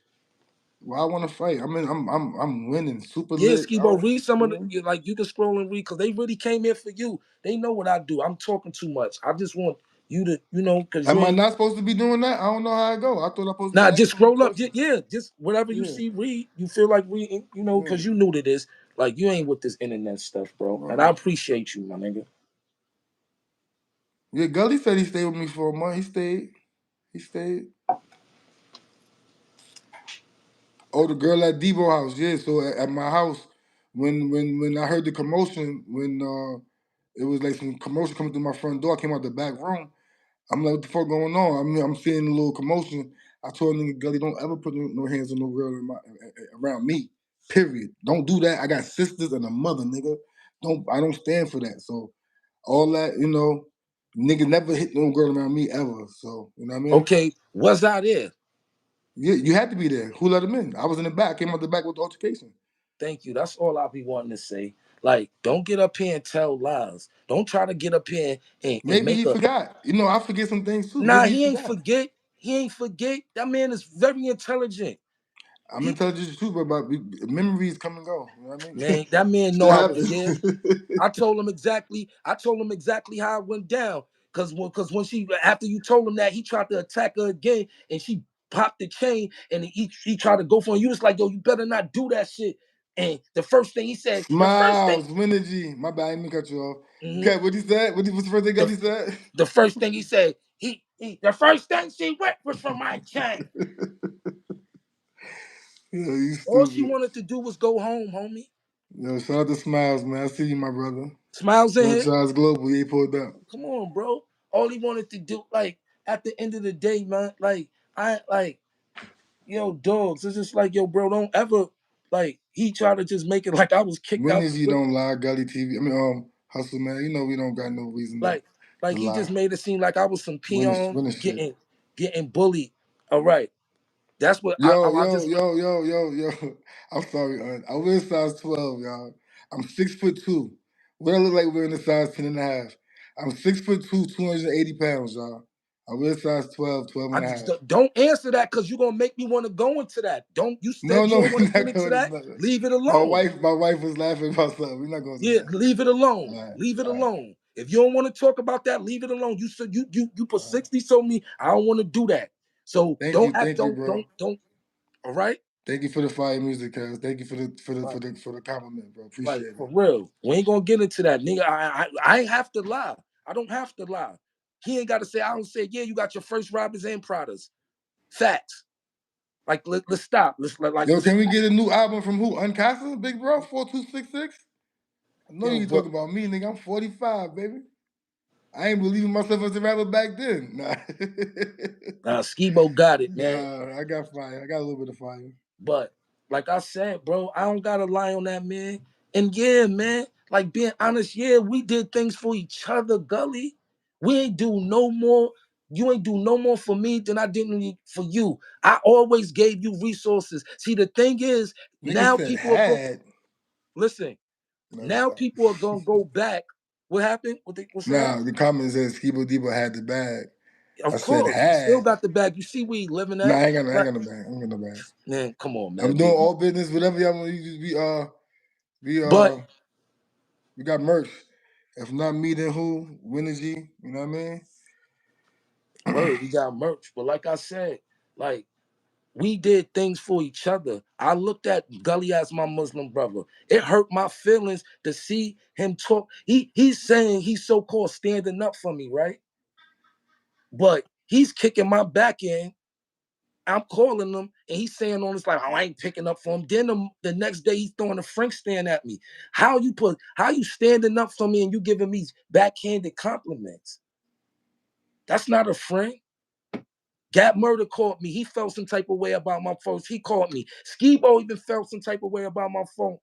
Why I want to fight? I mean, I'm winning. Super lit. Yeah, Skibo, read some of the, like, you can scroll and read because they really came here for you. They know what I do. I'm talking too much. I just want you to, you know, because am I not supposed to be doing that? I don't know how I go. I thought I was supposed to. Nah, just scroll up. Yeah, just whatever you see, read. You feel like reading, you know, because you new to this. Like, you ain't with this internet stuff, bro. And I appreciate you, my nigga. Yeah, Gully said he stayed with me for a month. He stayed. Oh, the girl at Debo house. Yeah, so at my house, when I heard the commotion, when it was like some commotion coming through my front door, I came out the back room. I'm like, what the fuck going on? I mean, I'm seeing a little commotion. I told nigga Gully, don't ever put no hands on no girl around me. Period. Don't do that. I got sisters and a mother, nigga. I don't stand for that. So all that, you know, nigga never hit no girl around me ever. So, you know what I mean? Okay, was I there? Yeah, you had to be there. Who let him in? I was in the back. I came out the back with the altercation. Thank you. That's all I be wanting to say. Like, don't get up here and tell lies. Don't try to get up here and Maybe make he a. forgot. I forget some things too. Nah, Maybe he he ain't forgot. forget. He ain't forget. That man is very intelligent. I'm intelligent too, but memories come and go. You know what I mean? Man, that man know Shit I was there. happens. I told him exactly how it went down. Cause when she after you told him that, he tried to attack her again and she popped the chain and he tried to go for him. You was like, yo, you better not do that shit. And the first thing he said, Smiles, Winergy. My bad, I didn't mean to cut you off. Okay, what he said? What's the first thing Gully said? the first thing he said, the first thing she went was for my chain. Yeah, you All she stupid. wanted to do was go home, homie. Yo, shout out to Smiles, man. I see you, my brother. Smiles in here. Franchise Global, he pulled up. Come on, bro. All he wanted to do, like, at the end of the day, man, like, yo, dogs, it's just like, yo, bro, don't ever, like, he tried to just make it like I was kicked out. Winergy don't lie, Gully TV. I mean, Hustle, man. We don't got no reason like to he lie. just made it seem like I was some peon Winner shit. getting bullied. All right. That's what Yo. I'm sorry, I wear size 12, y'all. I'm 6'2". What I look like wearing a size 10 and a half. I'm 6'2", 280 pounds, y'all. I wear size 12, 12 and a half. Don't answer that because you're gonna make me want to go into that. You said No, you don't want to we're get not into going that. to Leave it alone. My wife was laughing about something. We're not going to Yeah, that. leave it alone. Right. Leave it alone. If you don't want to talk about that, leave it alone. You said you put 60 told me I don't want to do that. So Thank don't you, bro. Don't. All right. Thank you for the fire music, cuz. Thank you for the compliment, bro. Appreciate it. For real. We ain't gonna get into that, nigga. I ain't have to lie. I don't have to lie. He ain't got to say. I don't say. Yeah, you got your first Robbers and Pradas. Facts. Like let's stop. Can we get a new album from who? Uncasa, big bro, 4266. I know you talking about me, nigga. I'm 45, baby. I ain't believing myself as a rapper back then. Nah. Skibo got it, man. I got fire. I got a little bit of fire. But like I said, bro, I don't gotta lie on that, man. And yeah, man, like being honest, yeah, we did things for each other, Gully. We ain't do no more. You ain't do no more for me than I did for you. I always gave you resources. See, the thing is, now people are going. Listen, now people are gonna go back. What happened? What's that? The comment says Skibo Debo had the bag. Of course, you still got the bag. You see where you living at? Nah, I ain't got no bag. I ain't got no bag. Man, come on, man. I'm doing all business, whatever y'all want. We got merch. If not me, then who? Winergy. You know what I mean? Word, we got merch. But like I said, like we did things for each other. I looked at Gully as my Muslim brother. It hurt my feelings to see him talk. He's saying he's so-called standing up for me, right? But he's kicking my back in. I'm calling him, and he's saying on this like, "Oh, I ain't picking up for him." Then the next day, he's throwing a Frank stand at me. How you standing up for me and you giving me backhanded compliments? That's not a friend. Gap Murder called me. He felt some type of way about my post. He called me. Skibo even felt some type of way about my phone,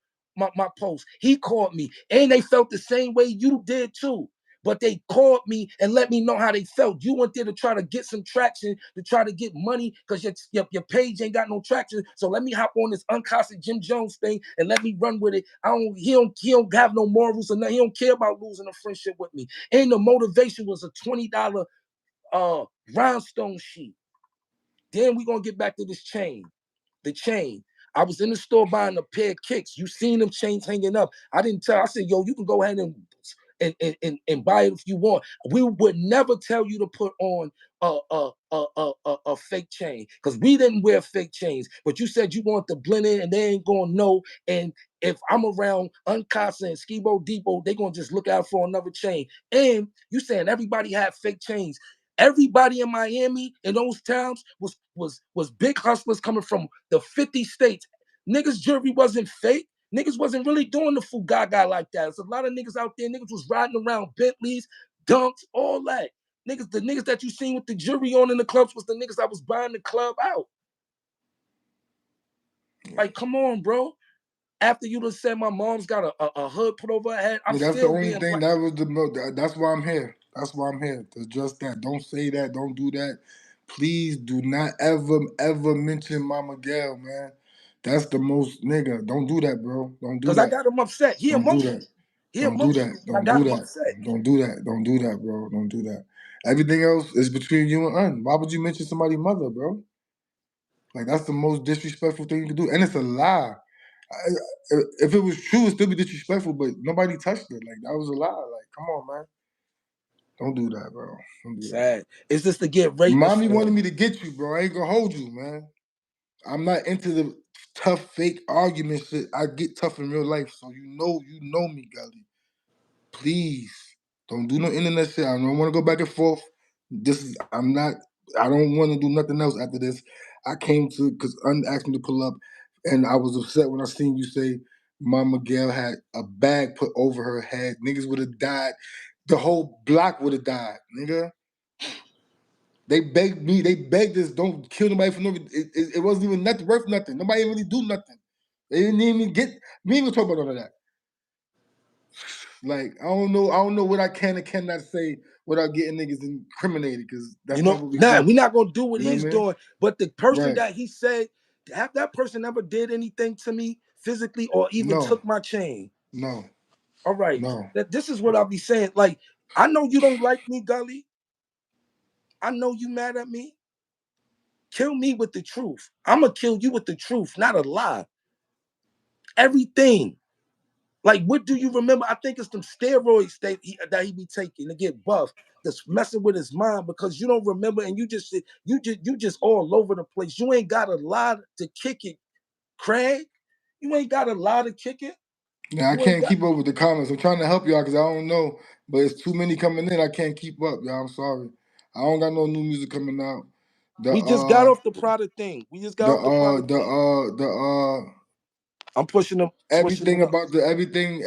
my post. He called me. And they felt the same way you did too. But they called me and let me know how they felt. You went there to try to get some traction, to try to get money, because your page ain't got no traction. So let me hop on this unconscious Jim Jones thing and let me run with it. He don't have no morals or nothing. He don't care about losing a friendship with me. And the motivation was a $20 rhinestone sheet. Then we're gonna get back to this chain. The chain. I was in the store buying a pair of kicks. You seen them chains hanging up. I didn't tell. I said, yo, you can go ahead and buy it if you want. We would never tell you to put on a fake chain because we didn't wear fake chains. But you said you want to blend in and they ain't gonna know. And if I'm around Uncasa and Skibo Depot, they gonna just look out for another chain. And you saying everybody had fake chains. Everybody in Miami in those towns was big hustlers coming from the 50 states. Niggas' jewelry wasn't fake. Niggas wasn't really doing the fugaga like that. There's a lot of niggas out there. Niggas was riding around Bentleys, dunks, all that. The niggas that you seen with the jewelry on in the clubs was the niggas I was buying the club out. Like, come on, bro. After you done said my mom's got a hood put over her head, that's the only thing. That was that's why I'm here. That's why I'm here to address that. Don't say that. Don't do that. please do not ever mention Mama Gail, man. That's the most nigga. Don't do that, bro. Don't do Because I that. got him upset. He Don't do emotional. that. He Don't do that. emotional. I Don't got do him that. upset. Don't do that. Don't do that, bro. Don't do that. Everything else is between you and Un. Why would you mention somebody's mother, bro? Like that's the most disrespectful thing you can do, and it's a lie. If it was true, it'd still be disrespectful, but nobody touched it. Like that was a lie. Like, come on, man. Don't do that, bro. Don't do that. Sad. It's just to get raped. Mommy wanted me to get you, bro. I ain't gonna hold you, man. I'm not into the tough fake argument shit. I get tough in real life, so you know me, Gully. Please don't do no internet shit. I don't want to go back and forth. I'm not. I don't want to do nothing else after this. I came to because asked me to pull up, and I was upset when I seen you say Mama Gail had a bag put over her head. Niggas would have died. The whole block would have died, nigga. They begged me. They begged us, don't kill nobody for no reason. It wasn't even nothing worth nothing. Nobody really do nothing. They didn't even get. We ain't gonna talk about all of that. Like I don't know what I can and cannot say without getting niggas incriminated because that's not what we do. We're not gonna do what You know he's what I mean? doing. But the person Right. that he said, have that person ever did anything to me physically or even No. took my chain? No. All right. No. This is what I'll be saying. Like, I know you don't like me, Gully. I know you mad at me. Kill me with the truth. I'm gonna kill you with the truth, not a lie. Everything. Like, what do you remember? I think it's some steroids that he be taking to get buff. That's messing with his mind because you don't remember and you just all over the place. You ain't got a lot to kick it, Craig. You ain't got a lot to kick it. Yeah, I can't keep up with the comments. I'm trying to help y'all because I don't know, but it's too many coming in. I can't keep up, y'all. I'm sorry. I don't got no new music coming out. We just got off the product thing. I'm pushing them. Everything about the everything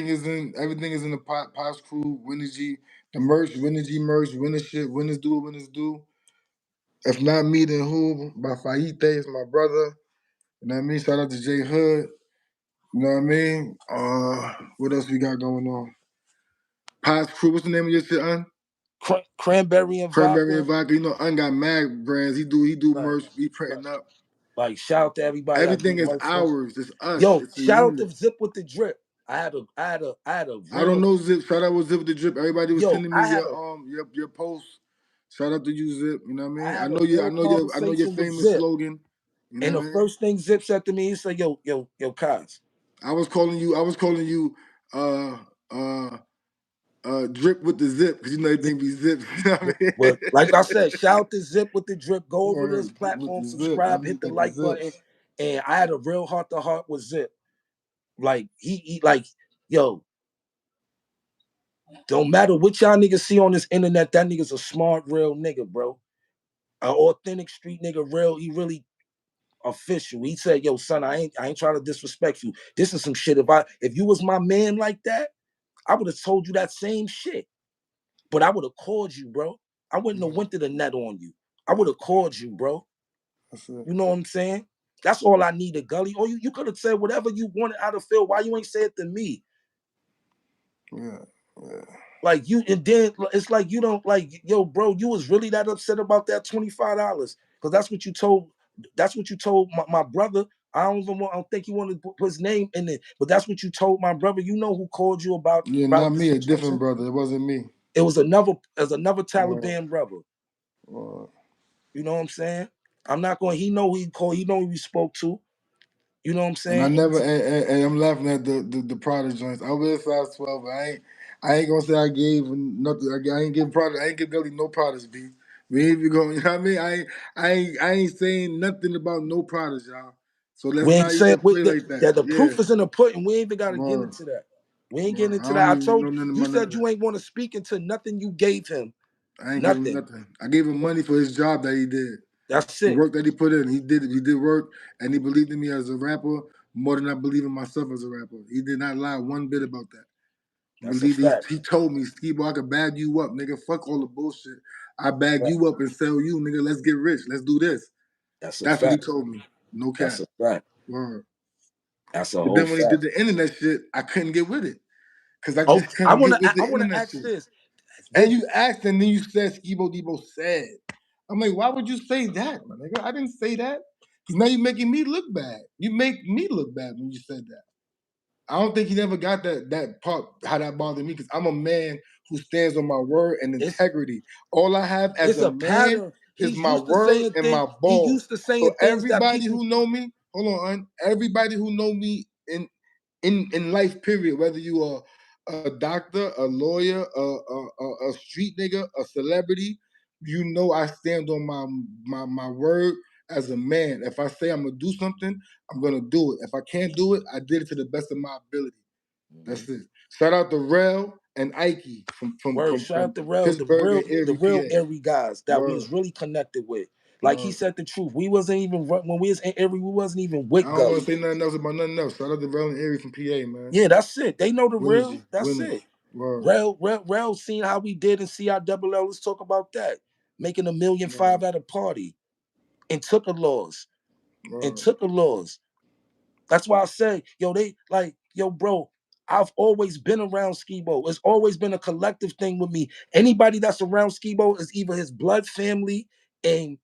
is in the Pops crew, Winner G, the merch, Winner G merch, Winner shit, Winners do. If not me, then who? By Faite, is my brother. You know what I mean? Shout out to J Hood. You know what I mean? What else we got going on? Pops crew, what's the name of your shit, Un? Cranberry and vodka. You know, Un got mad brands. He do merch. He printing up. Like, shout out to everybody. Everything is ours. It's us. Yo, it's shout out to Zip with the Drip. I had a I don't know Zip. Shout out with Zip with the Drip. Everybody was sending me your posts. Shout out to you, Zip. You know what I mean? I know your famous slogan. You know and the first thing Zip said to me, he said, yo, Kaz. I was calling you Drip with the Zip, because you know everything be Zip. You know what I mean? But like I said, shout out to Zip with the Drip. Go over to this platform, subscribe, hit the like button. And I had a real heart-to-heart with Zip. Like, he like, yo, don't matter what y'all niggas see on this internet, that nigga's a smart, real nigga, bro. An authentic street nigga, real. He really official. He said, yo, son, I ain't trying to disrespect you. This is some shit. If you was my man like that, I would have told you that same shit. But I would have called you, bro. I wouldn't have went to the net on you. I would have called you, bro. You know what I'm saying? That's all I needed, Gully. Or you could have said whatever you wanted out of Phil. Why you ain't say it to me? Yeah. Like you, and then it's like you don't like, yo, bro. You was really that upset about that $25 because that's what you told. That's what you told my brother. I don't think he wanted to put his name in it, but that's what you told my brother. You know who called you about? Yeah, about not me. A different brother. It wasn't me. It was another Taliban brother. You know what I'm saying? I'm not going. He know he called. He know who he spoke to. You know what I'm saying? And I never. And I'm laughing at the product joints. I wear size 12. I ain't gonna say I gave nothing. I ain't give product. I ain't give Gully no products, B. We ain't even going. You know what I mean? I ain't saying nothing about no products, y'all. So let's not even play like that. The proof is in the pudding. We ain't even got to get into that. We ain't getting into that. I told you said you ain't want to speak into nothing you gave him. I ain't give him nothing. I gave him money for his job that he did. That's it. The work that he put in. He did work, and he believed in me as a rapper more than I believe in myself as a rapper. He did not lie one bit about that. That's a fact. He told me, Skibo, I could bag you up, nigga. Fuck all the bullshit. I bag you up and sell you, nigga. Let's get rich. Let's do this. That's what he told me. No cap. That's a fact. Word. That's a whole But then when fact. he did the internet shit, I couldn't get with it. Because I just couldn't get with the internet shit. And you asked, and then you said Skibo Debo said. I'm like, why would you say that, my nigga? I didn't say that. Because now you're making me look bad. You make me look bad when you said that. I don't think he never got that part, how that bothered me, because I'm a man who stands on my word and integrity. All I have as a man pattern. is He's my used to word saying and things. my He balls. used to saying So things that everybody people who know me, hold on, everybody who know me in life, period, whether you are a doctor, a lawyer, a street nigga, a celebrity, you know I stand on my word as a man. If I say I'm gonna do something, I'm gonna do it. If I can't do it, I did it to the best of my ability. That's it. Shout out to Rel and Ike shout out to Rel, Pittsburgh and the Erie, real PA. Erie guys that we was really connected with. Like he said the truth. We wasn't even when we was in Erie, we wasn't even with I don't want Gully. to say nothing else about nothing else. Shout out to Rel and Erie from PA, man. Yeah, that's it. They know the real. Winners, That's winners. it. Word. Rel seen how we did in CILL. Let's talk about that. Making $1.5 million at a party and took a loss. And took a loss. That's why I say, yo, they like, yo, bro, I've always been around Skibo. It's always been a collective thing with me. Anybody that's around Skibo is either his blood family, and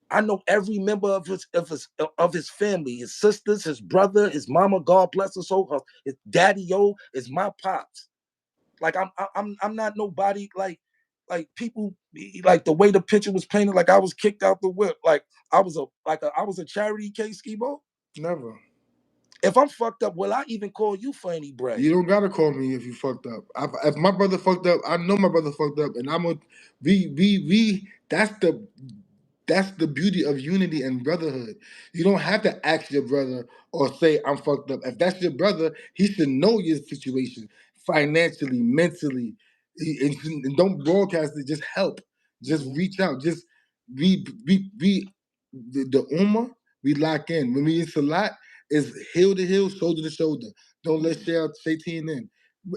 I know every member of his family, his sisters, his brother, his mama. God bless his soul. His daddy, yo, is my pops. Like I'm not nobody like people like the way the picture was painted. Like I was kicked out the whip. Like I was a charity case, Skibo. Never. If I'm fucked up, will I even call you for any bread? You don't gotta call me if you fucked up. If my brother fucked up, I know my brother fucked up, and I'm a we. That's the beauty of unity and brotherhood. You don't have to ask your brother or say I'm fucked up. If that's your brother, he should know your situation financially, mentally, and don't broadcast it. Just help. Just reach out. Just the Ummah, we lock in. When we in Salat, is hill to hill, shoulder to shoulder. Don't let Shaitan in.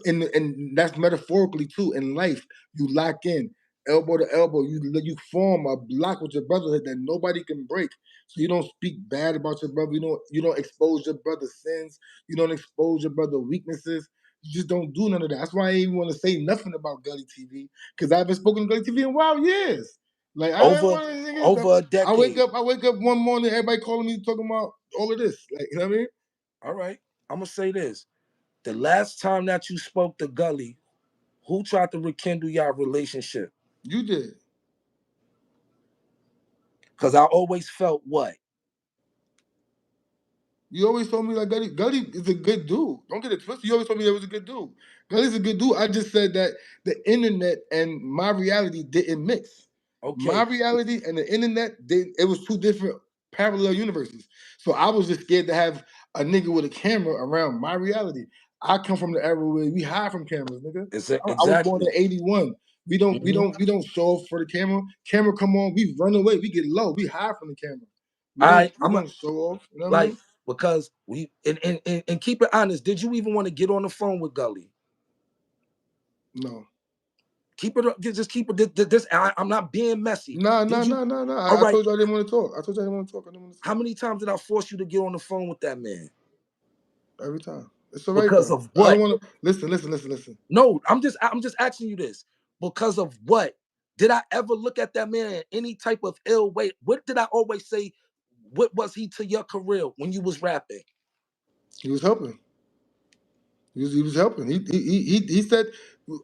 And that's metaphorically too. In life, you lock in, elbow to elbow. You form a block with your brotherhood that nobody can break. So you don't speak bad about your brother. You don't expose your brother's sins. You don't expose your brother's weaknesses. You just don't do none of that. That's why I ain't even want to say nothing about Gully TV, because I haven't spoken to Gully TV in wild years. Like I didn't want to over a decade. I wake up one morning, everybody calling me talking about all of this. Like, you know what I mean? All right. I'm gonna say this. The last time that you spoke to Gully, who tried to rekindle your relationship? You did. Because I always felt what? You always told me like Gully is a good dude. Don't get it twisted. You always told me that was a good dude. Gully's a good dude. I just said that the internet and my reality didn't mix. Okay. My reality and the internet, it was two different parallel universes. So I was just scared to have a nigga with a camera around my reality. I come from the era where we hide from cameras, nigga. Exactly. I was born in '81. We don't show up for the camera. Camera come on, we run away. We get low. We hide from the camera. We don't show off. You know what I mean? Because we and keep it honest. Did you even want to get on the phone with Gully? No. Keep it. Just keep it. I'm not being messy. No. I told you I didn't want to talk. I didn't want to talk. How many times did I force you to get on the phone with that man? Every time. It's all right. Because of what? I don't want to listen. No, I'm just asking you this. Because of what? Did I ever look at that man in any type of ill way? What did I always say? What was he to your career when you was rapping? He was helping. He was helping. He said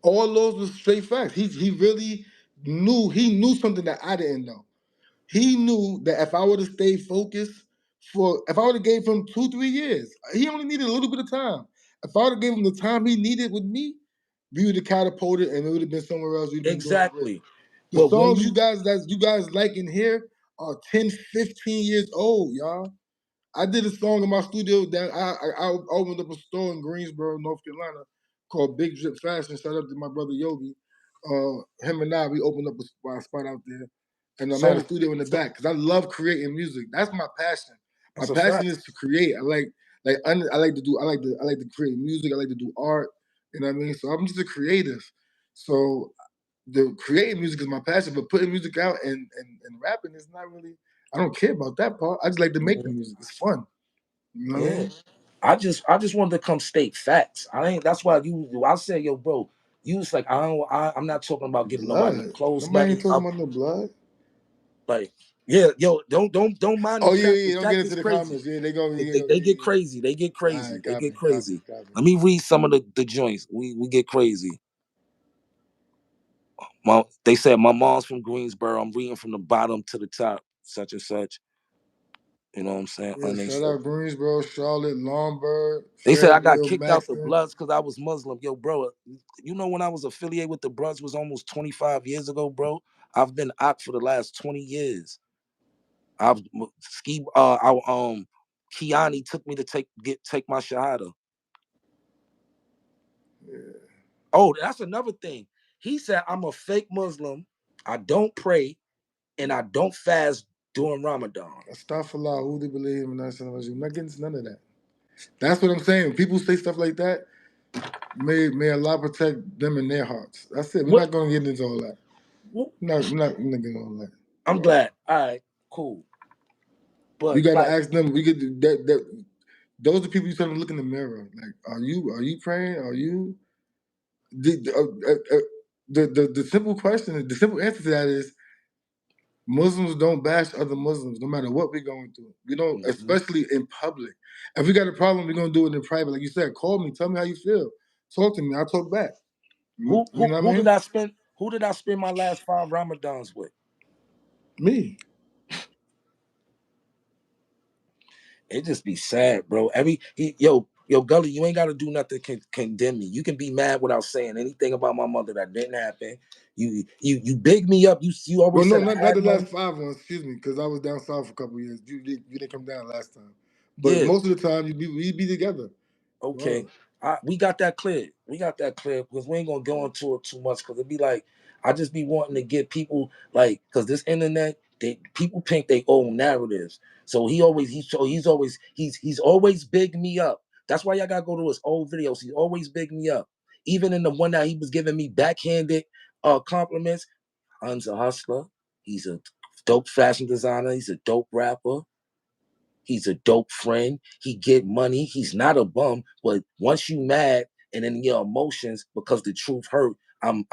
all those was straight facts. He really knew something that I didn't know. He knew that if I would have stayed focused if I would have gave him 2-3 years, he only needed a little bit of time. If I would have gave him the time he needed with me, we would have catapulted and it would have been somewhere else. We'd been exactly. The but songs you guys like in here are 10, 15 years old, y'all. I did a song in my studio that I opened up a store in Greensboro, North Carolina, called Big Drip Fashion. Shout out to my brother Yogi. Him and I, we opened up a spot out there, and I had a studio in the back because I love creating music. That's my passion. My passion is to create. I like to create music. I like to do art. You know what I mean? So I'm just a creative. So the creating music is my passion, but putting music out and rapping is not really. I don't care about that part. I just like to make the music. It's fun. You know what I mean? I just wanted to come state facts. That's why I said, yo, bro, you was like, I'm not talking about giving nobody clothes. Nobody ain't talking about no blood. Like, yeah, yo, don't mind the Oh yeah, chat. The yeah. Don't chat get into gets the crazy. comments. Yeah, they go. They get crazy. They get All crazy. right, They copy, get crazy. copy, copy. Let me read some of the joints. We get crazy. They said my mom's from Greensboro. I'm reading from the bottom to the top, such and such. You know what I'm saying? Yeah, shout out Greensboro, Charlotte, Lombard, They said I got Fayetteville, kicked out the Maxton. Bloods because I was Muslim. Yo, bro, you know when I was affiliated with the Bloods was almost 25 years ago, bro. I've been out for the last 20 years. I've Kiani took me to take my shahada. Yeah. Oh, that's another thing. He said I'm a fake Muslim. I don't pray and I don't fast during Ramadan. Astaghfirullah, who they believe in that. I'm not getting into none of that. That's what I'm saying. When people say stuff like that, may Allah protect them in their hearts. That's it. We're not going to get into all that. We're not getting all that. I'm glad. All right, cool. But you got to ask them. We get that. Those are the people you tell them to look in the mirror. Like, are you praying? Are you? The simple question, the simple answer to that is Muslims don't bash other Muslims, no matter what we're going through. We don't, especially in public. If we got a problem, we're gonna do it in private. Like you said, call me, tell me how you feel, talk to me. I'll talk back. Who did I spend? Who did I spend my last 5 Ramadans with? Me. It just be sad, bro. Yo, Gully, you ain't gotta do nothing to condemn me. You can be mad without saying anything about my mother that didn't happen. You big me up. You always Well, no, said I not had the money. last 5 ones. Excuse me, because I was down south for a couple of years. You didn't come down last time, but Yeah. most of the time we'd be together. Okay. We got that clear. Because we ain't gonna go into it too much because it'd be like I just be wanting to get people like because this internet people paint their own narratives. So he's always big me up. That's why y'all gotta go to his old videos. He's always big me up. Even in the one that he was giving me backhanded compliments. Hun's a hustler. He's a dope fashion designer. He's a dope rapper. He's a dope friend. He get money. He's not a bum. But once you mad and in your emotions because the truth hurt, I'm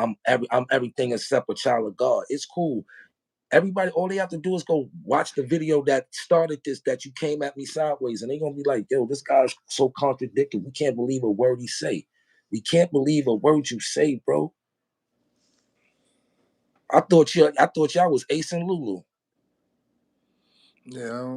everything except a child of God. It's cool. Everybody, all they have to do is go watch the video that started this, that you came at me sideways, and they're gonna be like, yo, this guy's so contradictory. We can't believe a word he say. We can't believe a word you say, bro. I thought y'all was Ace and Lulu. Yeah,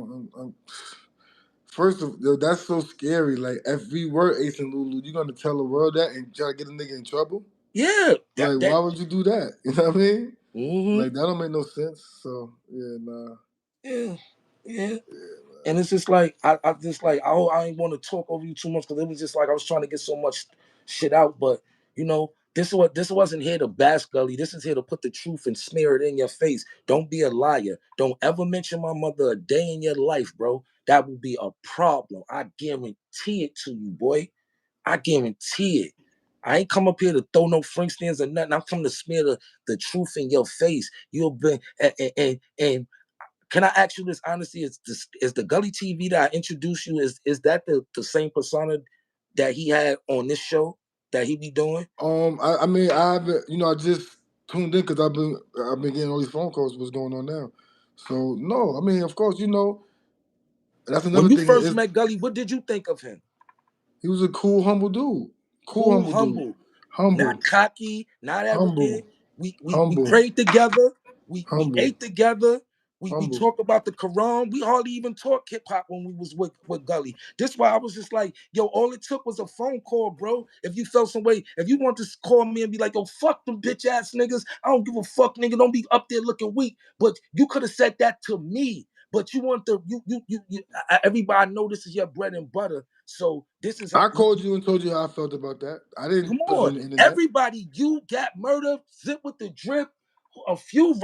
first of all, that's so scary. Like, if we were Ace and Lulu, you gonna tell the world that and try to get a nigga in trouble? Yeah. Why would you do that? You know what I mean? Mm-hmm. Like, that don't make no sense. So yeah, nah. Yeah. And it's just like I ain't want to talk over you too much because it was just like I was trying to get so much shit out. But you know, this wasn't here to bash Gully. This is here to put the truth and smear it in your face. Don't be a liar. Don't ever mention my mother a day in your life, bro. That will be a problem. I guarantee it to you, boy. I guarantee it. I ain't come up here to throw no Frank stands or nothing. I'm coming to smear the truth in your face. You'll be and can I ask you this honestly? Is the Gully TV that I introduced you, is that the same persona that he had on this show that he be doing? I mean, I haven't, I just tuned in because I've been getting all these phone calls. What's going on now? So no, I mean, of course, that's another When you thing. first met Gully, what did you think of him? He was a cool, humble dude. Cool, Humble dude. humble. Humble. Not cocky, not arrogant. Humble. We Humble. prayed together. We Humble. ate together. We Humble. talk about the Quran. We hardly even talk hip hop when we was with Gully. This why I was just like, yo, all it took was a phone call, bro. If you felt some way, if you want to call me and be like, yo, fuck them bitch ass niggas. I don't give a fuck, nigga. Don't be up there looking weak. But you could have said that to me. But you want everybody know this is your bread and butter. So this is I called you and told you how I felt about that. I didn't come put it on on. the internet. Everybody, you got murdered, zip with the drip. A few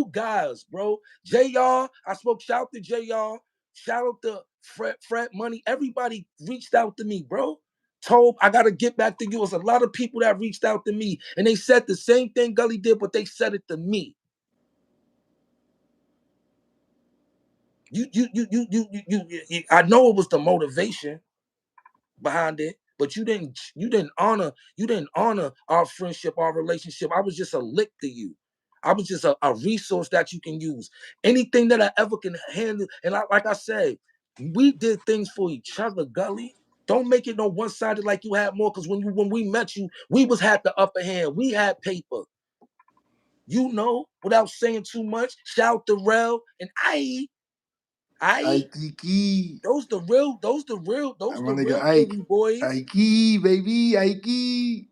guys, bro. JR, I spoke, shout out to JR, shout out to Fred Money. Everybody reached out to me, bro. Told I gotta get back to you. It was a lot of people that reached out to me and they said the same thing Gully did, but they said it to me. I know it was the motivation behind it, but you didn't honor our friendship, our relationship. I was just a lick to you. I was just a resource that you can use. Anything that I ever can handle. And like I said, we did things for each other, Gully. Don't make it no one-sided like you had more, because when we met you, we had the upper hand. We had paper. You know, without saying too much, shout to Rel and I. Those the real Philly boys. Ike, baby, Ike.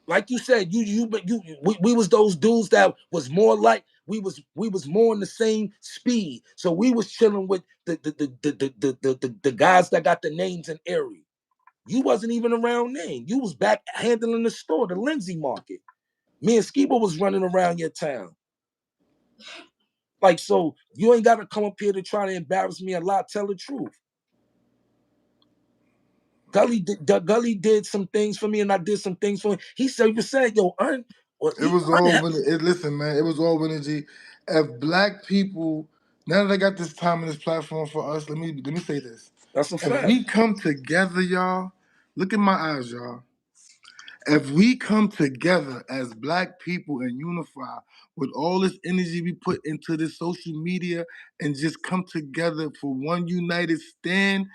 Like you said, we was those dudes that was more like we was more in the same speed. So we was chilling with the guys that got the names in Erie. You wasn't even around then. You was back handling the store, the Lindsay Market. Me and Skibo was running around your town. Like, so you ain't got to come up here to try to embarrass me a lot. Tell the truth. Gully did some things for me, and I did some things for him. He said, yo, it was all listen, man. It was all energy. If black people, now that I got this time and this platform for us, let me say this. That's a fact. If we come together, y'all, look in my eyes, y'all. If we come together as black people and unify with all this energy we put into this social media and just come together for one united stand,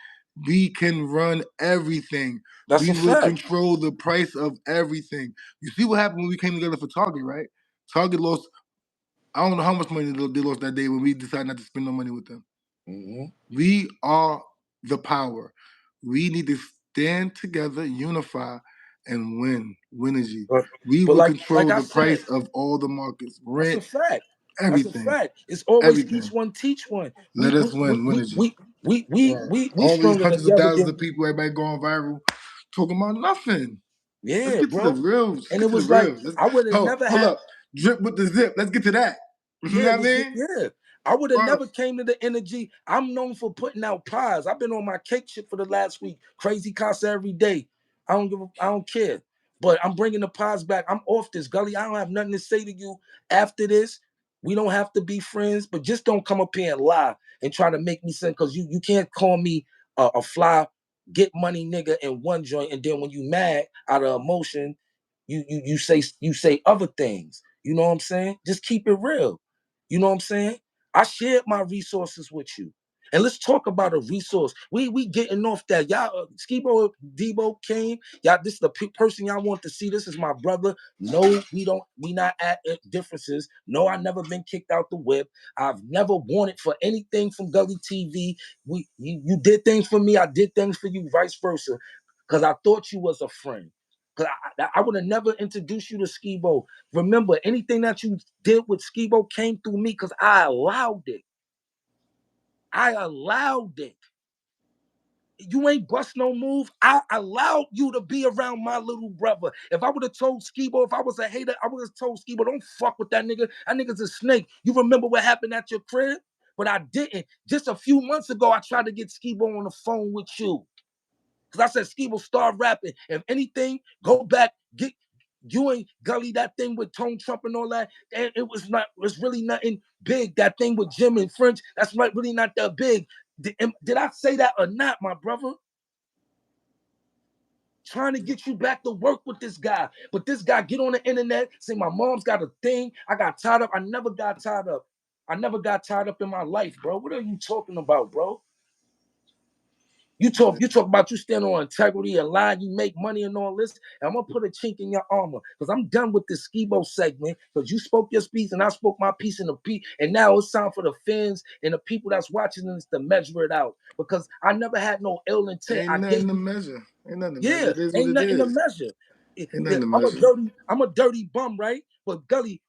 we can run everything. That's we a will fact. control the price of everything. You see what happened when we came together for Target, right? Target lost, I don't know how much money they lost that day when we decided not to spend no money with them. Mm-hmm. We are the power. We need to stand together, unify, and win. Winergy. We will control the price of all the markets. Rent. That's a fact. Everything. That's a fact. It's always everything. each one teach one. Let us win. We all stronger these hundreds together of thousands of people, everybody going viral, talking about nothing. Yeah, let's get bro. To the real. And it was like I would have never hold up. Drip with the zip. Let's get to that. Yeah, you know what I mean? Yeah. I would have never came to the energy. I'm known for putting out pies. I've been on my cake shit for the last week. Crazy concert every day. I don't care. But I'm bringing the pies back. I'm off this, Gully. I don't have nothing to say to you after this. We don't have to be friends, but just don't come up here and lie and try to make me sin, because you can't call me a fly, get money nigga in one joint, and then when you mad out of emotion, you say other things. You know what I'm saying? Just keep it real. You know what I'm saying? I shared my resources with you. And let's talk about a resource. We getting off that. Y'all, Skibo, Debo came. Y'all, this is the person y'all want to see. This is my brother. No, we not at differences. No, I never been kicked out the whip. I've never wanted for anything from Gully TV. You did things for me. I did things for you, vice versa. Because I thought you was a friend. Because I would have never introduced you to Skibo. Remember, anything that you did with Skibo came through me because I allowed it. I allowed it. You ain't bust no move. I allowed you to be around my little brother. If I would have told Skibo, if I was a hater, I would have told Skibo, don't fuck with that nigga. That nigga's a snake. You remember what happened at your crib? But I didn't. Just a few months ago, I tried to get Skibo on the phone with you. Because I said, Skibo, start rapping. If anything, go back, get you and Gully, that thing with Tone Trump and all that, and it was really nothing big. That thing with Jim and French, that's really not that big. Did I say that or not, my brother? Trying to get you back to work with this guy. But this guy get on the internet, say my mom's got a thing. I got tied up. I never got tied up. I never got tied up in my life, bro. What are you talking about, bro? You talk about you stand on integrity, a line, you make money and all this. And I'm gonna put a chink in your armor because I'm done with this Skibo segment because you spoke your piece and I spoke my piece in the piece. And now it's time for the fans and the people that's watching this to measure it out because I never had no ill intent. Ain't nothing to measure. Ain't nothing to measure. It is ain't what it nothing is. to measure. Ain't nothing to measure. I'm a dirty bum, right? But Gully,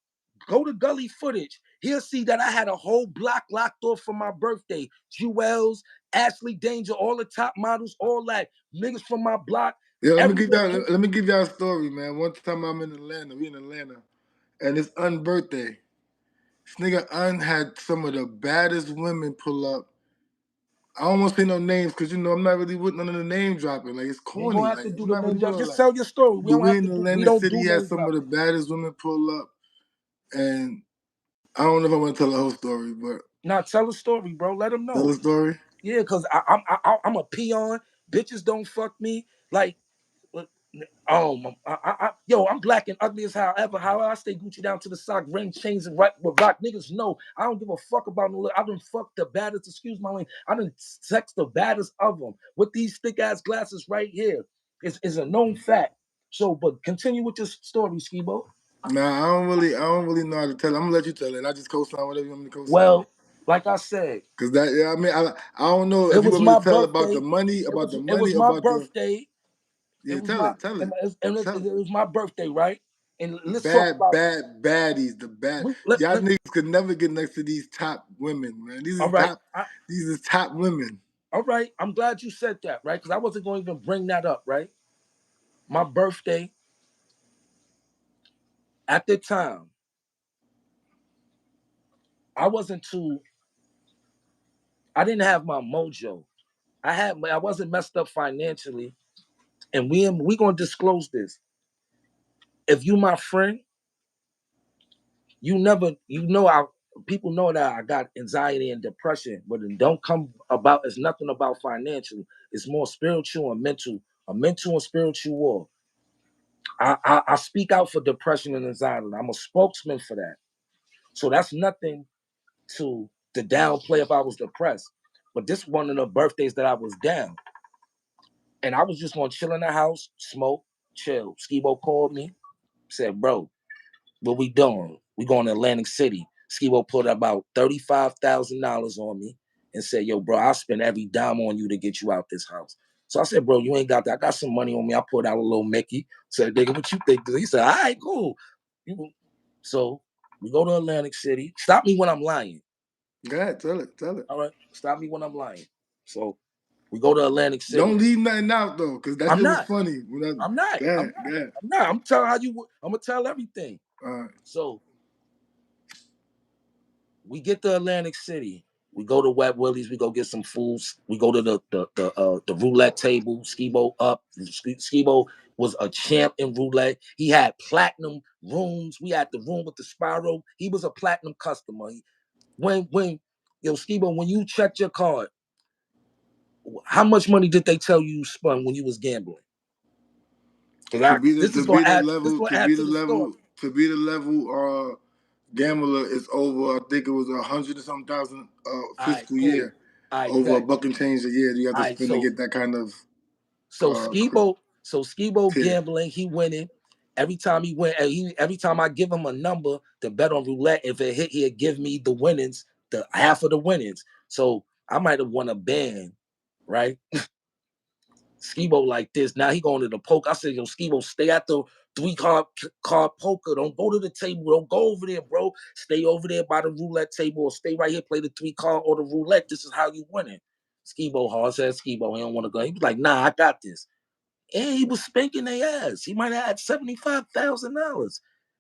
go to Gully footage. He'll see that I had a whole block locked off for my birthday. Jewels, Ashley Danger, all the top models, all that. Niggas from my block. Yeah, let me give y'all a story, man. One time I'm in Atlanta, we in Atlanta, and it's birthday. This nigga had some of the baddest women pull up. I don't want to say no names because I'm not really with none of the name dropping. Like it's corny. You don't have like to do I'm the not name really drop. Just tell your story. We don't have in to Atlanta do City had some of the baddest women pull up, and I don't know if I want to tell the whole story, but tell a story, bro. Let them know. Tell a story. Yeah, because I'm a peon. Bitches don't fuck me. Like Yo, I'm black and ugly as however I stay Gucci down to the sock, ring chains and right with rock niggas. No, I don't give a fuck about no. I done fuck the baddest. Excuse my language. I done sex the baddest of them with these thick ass glasses right here. Is a known fact. So, but continue with your story, Skibo. Nah, I don't really know how to tell it. I'm gonna let you tell it. I just co-sign whatever you want me to co-sign. Well, like I said, because that, yeah, I mean, I don't know it if you was want me my to tell about birthday. the money, It was my birthday. Yeah, It was tell my it, tell and it. it was my birthday, right? And let's talk Bad about baddies, the bad. Y'all niggas could never get next to these top women, man. These all is right. top women. All right, I'm glad you said that, right? Because I wasn't going to even bring that up, right? My birthday, at the time, I didn't have my mojo. I wasn't messed up financially, and we gonna disclose this. If you my friend, people know that I got anxiety and depression, but it don't come about. It's nothing about financial. It's more spiritual and mental, a mental and spiritual war. I speak out for depression and anxiety. I'm a spokesman for that. So that's nothing to downplay if I was depressed. But this one of the birthdays that I was down. And I was just gonna chill in the house, smoke, chill. Skibo called me, said, bro, what we doing? We going to Atlantic City. Skibo put about $35,000 on me and said, yo, bro, I'll spend every dime on you to get you out this house. So I said, bro, you ain't got that. I got some money on me. I pulled out a little Mickey. Said, nigga, what you think? He said, all right, cool. So we go to Atlantic City. Stop me when I'm lying. Go ahead, tell it. All right, stop me when I'm lying. So we go to Atlantic City. Don't leave nothing out though, because that shit was funny. I'm not. I'm telling how you. I'm gonna tell everything. All right. So we get to Atlantic City. We go to Wet Willie's. We go get some foods. We go to the roulette table. Skibo up. Skibo was a champ in roulette. He had platinum rooms. We had the room with the spiral. He was a platinum customer. When Skibo, when you checked your card, how much money did they tell you spun when you was gambling? To be the level gambler is over. I think it was 100 or something thousand fiscal year. Over a buck and change a year. You have to spend to get that kind of. So Skibo gambling, he winning. Every time he went, every time I give him a number to bet on roulette, if it hit, he'd give me the winnings, the half of the winnings. So I might have won a band, right? Skibo like this. Now he going to the poker. I said, yo, Skibo, stay at the 3-card poker. Don't go to the table. Don't go over there, bro. Stay over there by the roulette table or stay right here, play the 3-card or the roulette. This is how you win it. Skibo hard said Skibo. He don't want to go. He was like, nah, I got this. And he was spanking their ass. He might have had $75,000.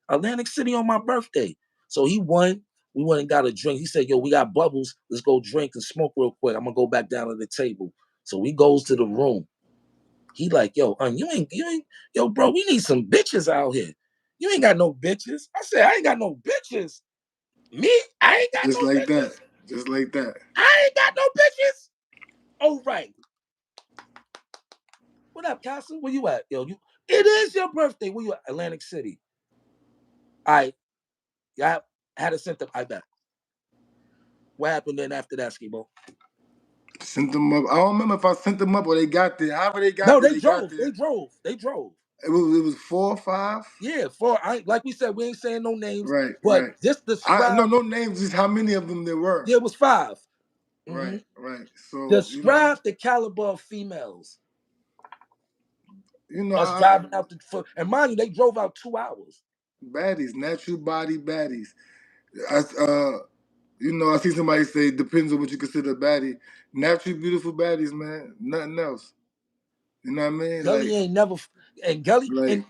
Atlantic City on my birthday. So he won. We went and got a drink. He said, yo, we got bubbles. Let's go drink and smoke real quick. I'm going to go back down to the table. So he goes to the room. He like, yo, you ain't, yo, bro, we need some bitches out here. You ain't got no bitches. I said, I ain't got no bitches. Me? I ain't got just no like bitches. Just like that. I ain't got no bitches. Oh, right. What up, Castle? Where you at? Yo, it is your birthday. Where you at? Atlantic City. All right. Yeah, I had to send them. I bet. What happened then after that, Skibo? Sent them up. I don't remember if I sent them up or they got there. However they got there. No, they drove. They drove. It was 4 or 5. Yeah, 4. Like we said, we ain't saying no names. Right. But right. just describe. No names. Just how many of them there were. Yeah, it was 5. Right. Right. So describe the caliber of females. Us driving out and mind you, they drove out 2 hours. Baddies, natural body baddies. I see somebody say depends on what you consider a baddie. Naturally beautiful baddies, man. Nothing else. You know what I mean? Gully ain't never, and Gully, and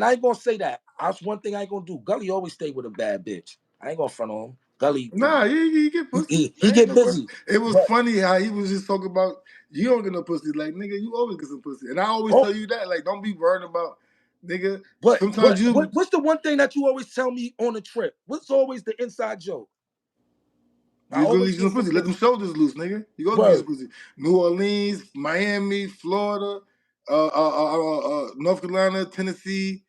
I ain't gonna say that. That's one thing I ain't gonna do. Gully always stay with a bad bitch. I ain't gonna front on him. Gully, nah, he get pussy. He get busy. It was funny how he was just talking about you don't get no pussy. Like nigga, you always get some pussy, and I always tell you that. Like, don't be worried about nigga. But sometimes what's the one thing that you always tell me on a trip? What's always the inside joke? You gonna get some pussy. Let them shoulders loose, nigga. You gonna get some pussy. New Orleans, Miami, Florida, North Carolina, Tennessee.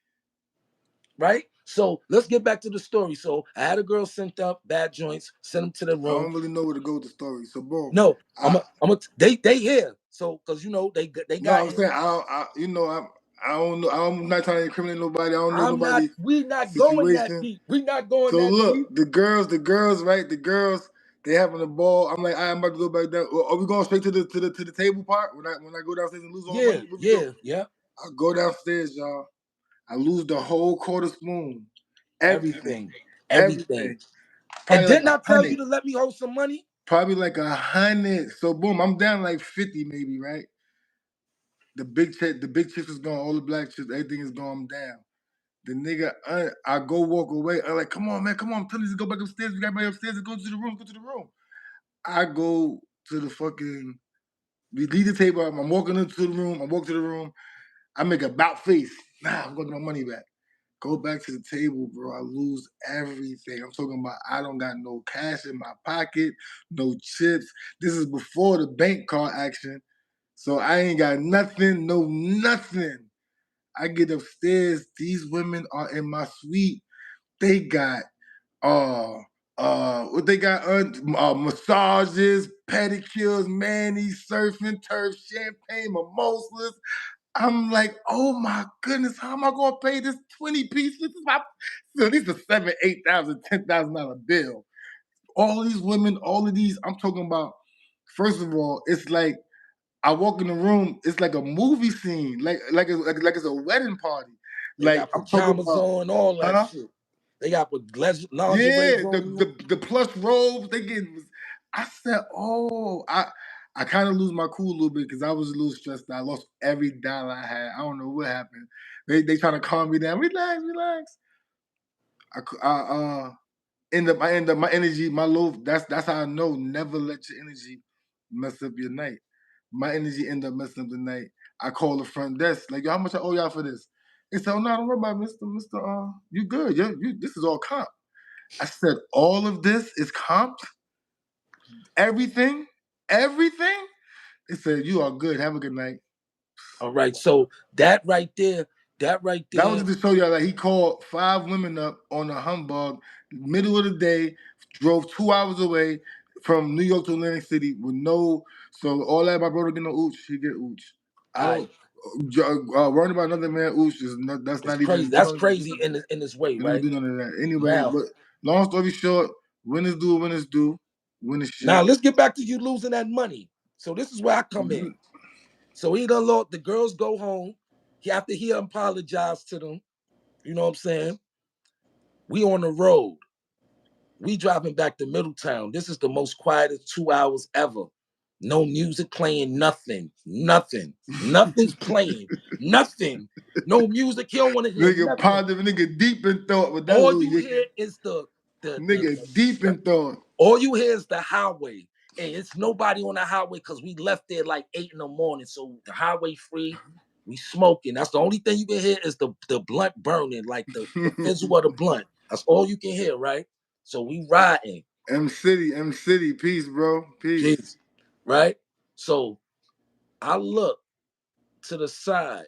Right? So let's get back to the story. So I had a girl sent up bad joints, sent them to the room. I don't really know where to go with the story. So boom. No, they here. So because they got. No, I'm saying I don't know. I'm not trying to incriminate nobody. I don't know nobody. We not going that Situation. deep. We not going So that look, deep. the girls, right? The girls, they having the ball. I'm like, I'm about to go back down. Are we going straight to the table part when I go downstairs and lose all the money? Where we go? Yeah. I go downstairs, y'all. I lose the whole quarter spoon. Everything. And Probably like didn't I tell 100. you to let me hold some money? Probably like 100. So boom, I'm down like 50 maybe, right? The big chips is gone, all the black chips, everything is gone, I'm down. The nigga, I go walk away. I'm like, come on, man, come on. I'm telling you to go back upstairs. We got back upstairs and go to the room. I go to the fucking, we leave the table. I'm walking into the room. I walk to the room. I make a bout face. Nah, I'm going to get my money back. Go back to the table, bro. I lose everything. I'm talking about I don't got no cash in my pocket, no chips. This is before the bank card action. So I ain't got nothing, no nothing. I get upstairs. These women are in my suite. They got what they got massages, pedicures, manis, surfing, turf, champagne, mimosas. I'm like, oh my goodness, how am I gonna pay this 20 piece? This is a $7,000, $8,000, $10,000 bill. All these women, all of these, I'm talking about. First of all, it's like I walk in the room, it's like a movie scene, like it's a wedding party. They Like got I'm talking pajamas about, on, all that huh? shit. They got lingerie Yeah, on. the plush robes they get. I said, oh, I kind of lose my cool a little bit because I was a little stressed out. I lost every dollar I had. I don't know what happened. They trying to calm me down. Relax. I end up my energy, my low. That's how I know. Never let your energy mess up your night. My energy end up messing up the night. I call the front desk like, yo, how much I owe y'all for this? They said, oh no, don't worry about it, Mister. You good? This is all comp. I said, all of this is comped? Everything? They said, you are good. Have a good night. All right. So that right there. That was just to show y'all that he called 5 women up on a humbug, middle of the day, drove 2 hours away from New York to Atlantic City with no. So all that my brother get no ooch, he get ooch. I don't worrying about another man ooch is not. That's not crazy. even. That's crazy in this way, We right? don't do none of that. Anyway, Now, but long story short, when it's due, when it's shit. now let's get back to you losing that money. So this is where I come in. So he done lost. The girls go home. After he apologized to them, you know what I'm saying? We on the road. We driving back to Middletown. This is the most quietest 2 hours ever. No music playing, Nothing's playing, nothing. No music. He don't want to hear Nigga nothing. positive, nigga deep in thought with that All little you yicky. hear is the Nigga deep in thought. all you hear is the highway. And it's nobody on the highway because we left there like 8 in the morning. So the highway free. We smoking. That's the only thing you can hear is the blunt burning, like the fizzle of the blunt. That's all you can hear, right? So we riding. M City, peace, bro. Peace. Jeez. Right? So I look to the side.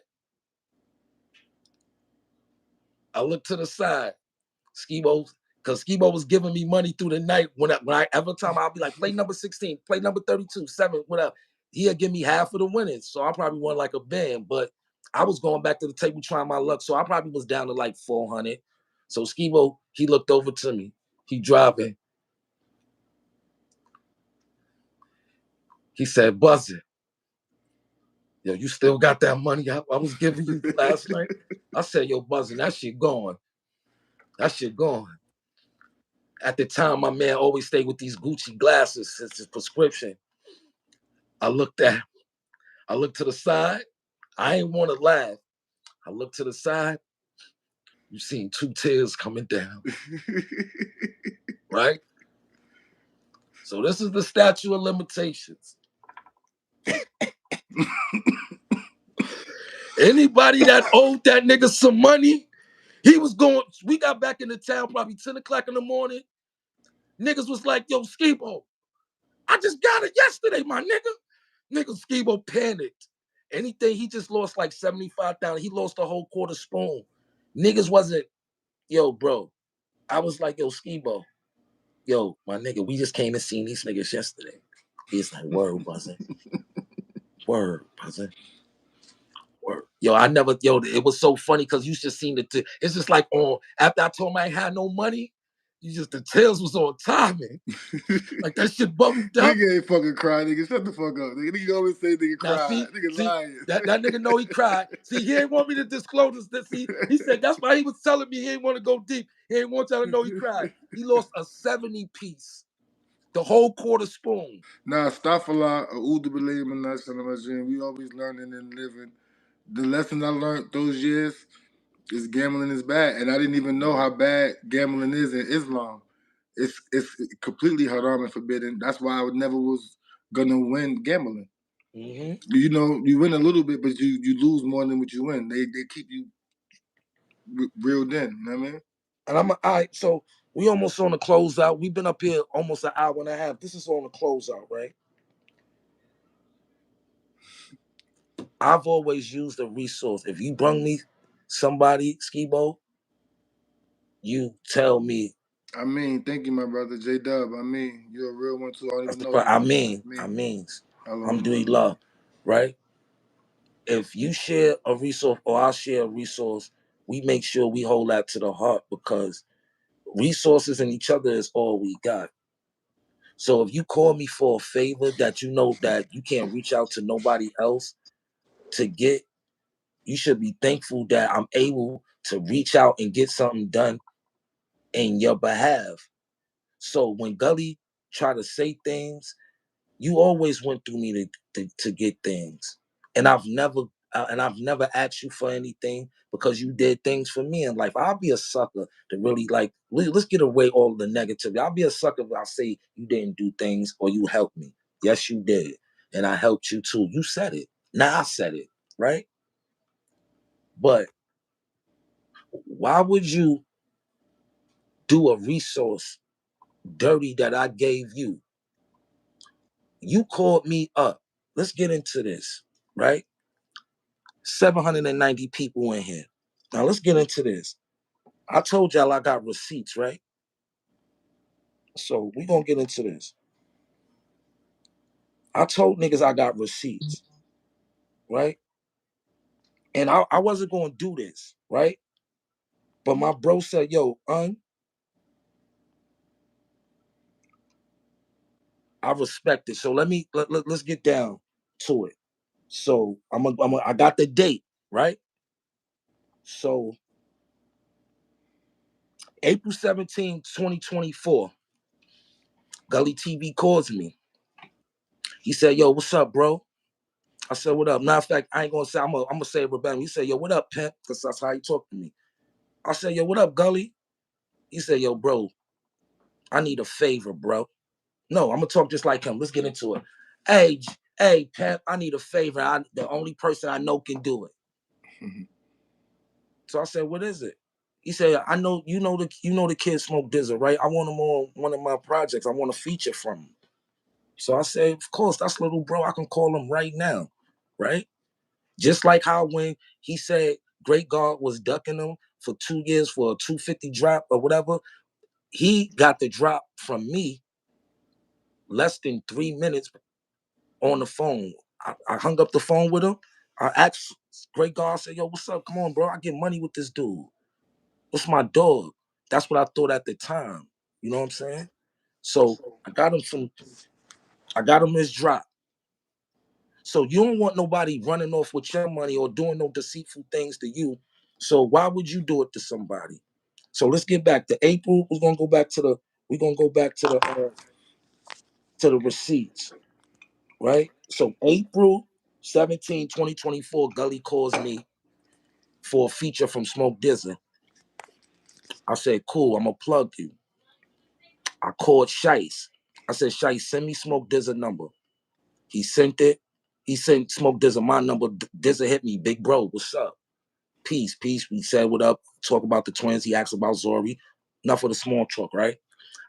Skibo, because Skibo was giving me money through the night. When I every time I'll be like, play number 16, play number 32, 7, whatever. He'll give me half of the winnings. So I probably won like a band, but I was going back to the table trying my luck. So I probably was down to like 400. So Skibo, he looked over to me. He driving. He said, Buzzer, yo, you still got that money I was giving you last night? I said, yo, Buzzing, that shit gone. That shit gone. At the time, my man always stayed with these Gucci glasses since his prescription. I looked to the side. I ain't want to laugh. I looked to the side. You seen 2 tears coming down. Right? So this is the statute of limitations. Anybody that owed that nigga some money, we got back into town probably 10 o'clock in the morning. Niggas was like, yo, Skibo, I just got it yesterday, my nigga. Nigga Skibo panicked. Anything, he just lost like 75,000. He lost a whole quarter spoon. Niggas wasn't, yo, bro. I was like, yo, Skibo, yo, my nigga, we just came and seen these niggas yesterday. He's like, word, buzzing. Word, buzzing. Word. Yo, it was so funny because you just seen it. It's just like after I told him I ain't had no money, the tails was on timing. Like that shit bubbled up. Nigga ain't fucking cry, nigga. Shut the fuck up. Nigga always say nigga cry. Nigga lying. That nigga know he cried. See, he ain't want me to disclose this. See, he said that's why he was telling me he ain't want to go deep. He ain't want y'all to know he cried. He lost a 70 piece. The whole quarter spoon. Nah, astaghfirullah, a'udhu billahi minash shaitanir rajim. We always learning and living. The lesson I learned those years is gambling is bad. And I didn't even know how bad gambling is in Islam. It's completely haram and forbidden. That's why I never was gonna win gambling. Mm-hmm. You know, you win a little bit, but you lose more than what you win. They keep you reeled in. You know what I mean? And all right, so we almost on the closeout. We've been up here almost an hour and a half. This is on the closeout, right? I've always used a resource. If you bring me somebody, Skibo, you tell me. I mean, thank you, my brother, J-Dub. I mean, you're a real one too. I don't even know. Alhamdulillah, right? If you share a resource or I share a resource, we make sure we hold that to the heart because resources and each other is all we got. So if you call me for a favor that you know that you can't reach out to nobody else to get, you should be thankful that I'm able to reach out and get something done in your behalf. So when Gully try to say things, you always went through me to get things, and I've never asked you for anything because you did things for me in life. I'll be a sucker to really like. Let's get away all the negativity. I'll be a sucker if I say you didn't do things or you helped me. Yes, you did, and I helped you too. You said it. Now I said it, right? But why would you do a resource dirty that I gave you? You called me up. Let's get into this, right? 790 people in here. Now let's get into this. I told y'all I got receipts, right? So we're gonna get into this. I told niggas I got receipts, right? And I wasn't gonna do this, right? But my bro said, yo, I respect it. So let's get down to it. So I got the date, right? So April 17, 2024, Gully TV calls me. He said, yo, what's up, bro? I said, what up? Matter of fact, I ain't gonna say, I'm gonna say it verbatim. He said, yo, what up, pimp? Because that's how he talked to me. I said, yo, what up, Gully? He said, yo, bro, I need a favor, bro. No, I'm gonna talk just like him. Let's get into it. Hey, pimp, I need a favor. The only person I know can do it. So I said, what is it? He said, I know you know the kid Smoke Dizzle, right? I want him on one of my projects. I want a feature from him. So I said, of course, that's little bro. I can call him right now, right? Just like how when he said Great God was ducking him for 2 years for a 250 drop or whatever, he got the drop from me less than 3 minutes on the phone. I hung up the phone with him. I asked Great God, I said, yo, what's up? Come on, bro. I get money with this dude. What's my dog? That's what I thought at the time. You know what I'm saying? So I got him his drop. So you don't want nobody running off with your money or doing no deceitful things to you. So why would you do it to somebody? So let's get back to April. We're gonna go back to the receipts, right? So April 17, 2024, Gully calls me for a feature from Smoke Dizzle. I said, cool, I'm gonna plug you. I called Shice. I said, Shice, send me Smoke Dizzle number. He sent it. He sent Smoke Dizzle my number. Dizzle hit me, big bro, what's up? Peace. We said what up, talk about the twins. He asked about Zori. Enough of the small talk, right?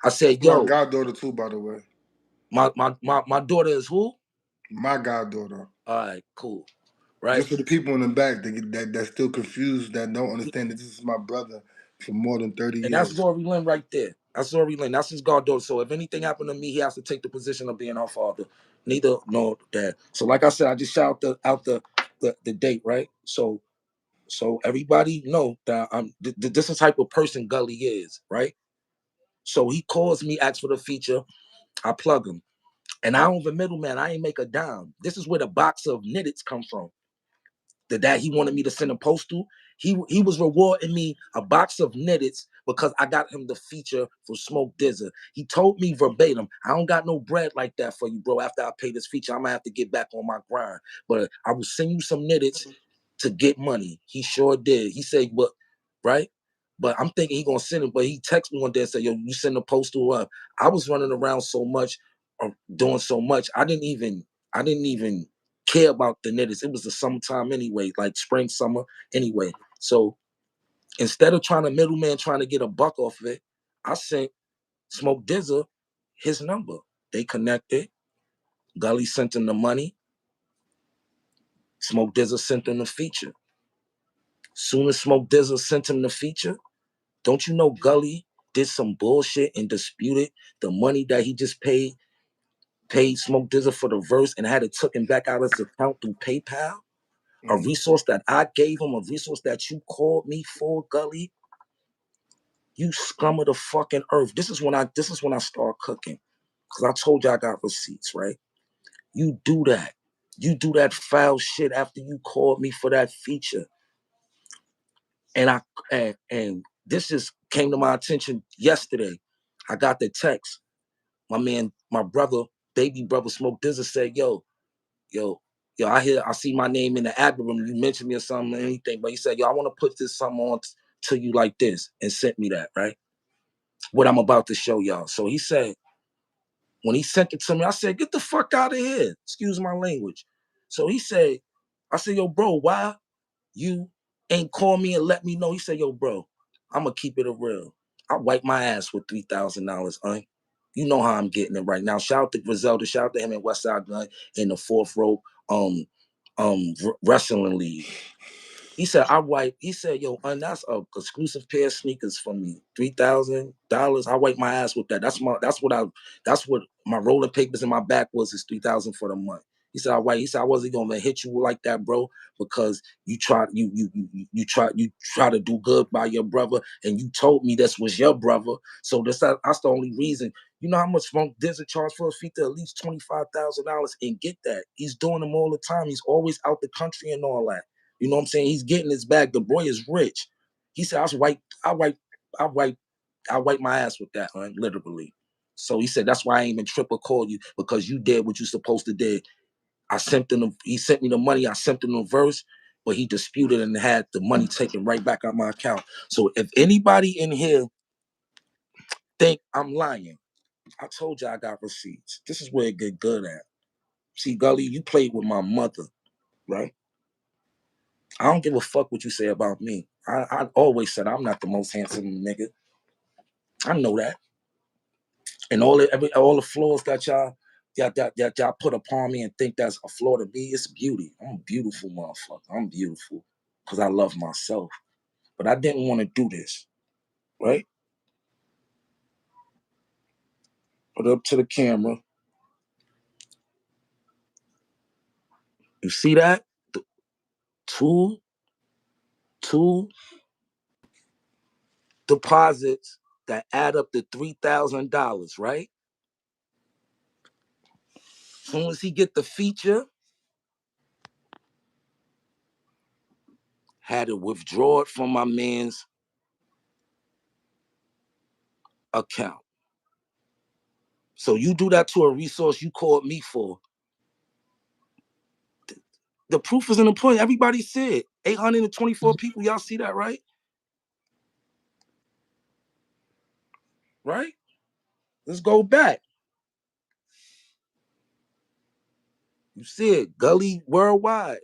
I said, yo. My goddaughter too, by the way. My daughter is who? My goddaughter. All right, cool. right? Just for the people in the back that's still confused, that don't understand that this is my brother for more than 30 And years. that's Zori Lynn right there. That's Zori Lynn. That's his goddaughter. So if anything happened to me, he has to take the position of being our father. Neither nor dad. So like I said, I just shout out the date, right? So everybody know that this is the type of person Gully is, right? So he calls me, asks for the feature, I plug him. And I don't the middleman, I ain't make a dime. This is where the box of knitted come from. That he wanted me to send a postal. He was rewarding me a box of knitted because I got him the feature for Smoke Dizza. He told me verbatim, I don't got no bread like that for you, bro. After I pay this feature, I'm gonna have to get back on my grind. But I will send you some knitted to get money. He sure did. He said, but right? But I'm thinking he gonna send it. But he texted me one day and said, yo, you send the postal up. I was running around so much or doing so much. I didn't even care about the knitters. It was the summertime anyway, like spring, summer anyway. So instead of trying to middleman trying to get a buck off of it, I sent Smoke Dizza his number. They connected. Gully sent him the money. Smoke Dizza sent him the feature. Soon as Smoke Dizza sent him the feature, don't you know Gully did some bullshit and disputed the money that he just paid Smoke Dizza for the verse and had it taken back out of his account through PayPal? A resource that I gave him, a resource that you called me for, Gully. You scum of the fucking earth. This is when I start cooking. Cause I told you I got receipts, right? You do that. You do that foul shit after you called me for that feature. And this just came to my attention yesterday. I got the text. My brother, baby brother Smoke Dizza said, yo, I see my name in the algorithm. You mentioned me or something, or anything, but he said, yo, I want to put this something on to you like this, and sent me that, right? What I'm about to show y'all. So he said, when he sent it to me, I said, get the fuck out of here. Excuse my language. So he said, I said, yo, bro, why you ain't call me and let me know? He said, yo, bro, I'm gonna keep it a real. I wipe my ass with $3,000, You know how I'm getting it right now. Shout out to Griselda, shout out to him in Westside Gun in the fourth row wrestling league. He said, he said, yo, that's a exclusive pair of sneakers for me. $3,000. I wipe my ass with that. That's what my rolling papers in my back was is $3,000 for the month. He said, he said, I wasn't gonna hit you like that, bro, because you try to do good by your brother, and you told me this was your brother. So that's the only reason. You know how much Smoke Dizza charge for a feature? At least $25,000 and get that. He's doing them all the time. He's always out the country and all that. You know what I'm saying? He's getting his bag. The boy is rich. He said, I wipe my ass with that, literally. So he said, that's why I ain't even triple call you, because you did what you supposed to do. He sent me the money, I sent him the verse, but he disputed and had the money taken right back out my account. So if anybody in here think I'm lying, I told you I got receipts. This is where it get good at. See, Gully, you played with my mother, right? I don't give a fuck what you say about me. I always said I'm not the most handsome nigga. I know that. And all the flaws that y'all put upon me and think that's a flaw to me, it's beauty. I'm a beautiful motherfucker. I'm beautiful because I love myself. But I didn't want to do this, right? Put it up to the camera. You see that? Two deposits that add up to $3,000, right? As soon as he get the feature, had to withdraw it from my man's account. So you do that to a resource you called me for. The proof is in the pudding. Everybody see it. 824 people. Y'all see that, right? Right? Let's go back. You see it. Gully Worldwide.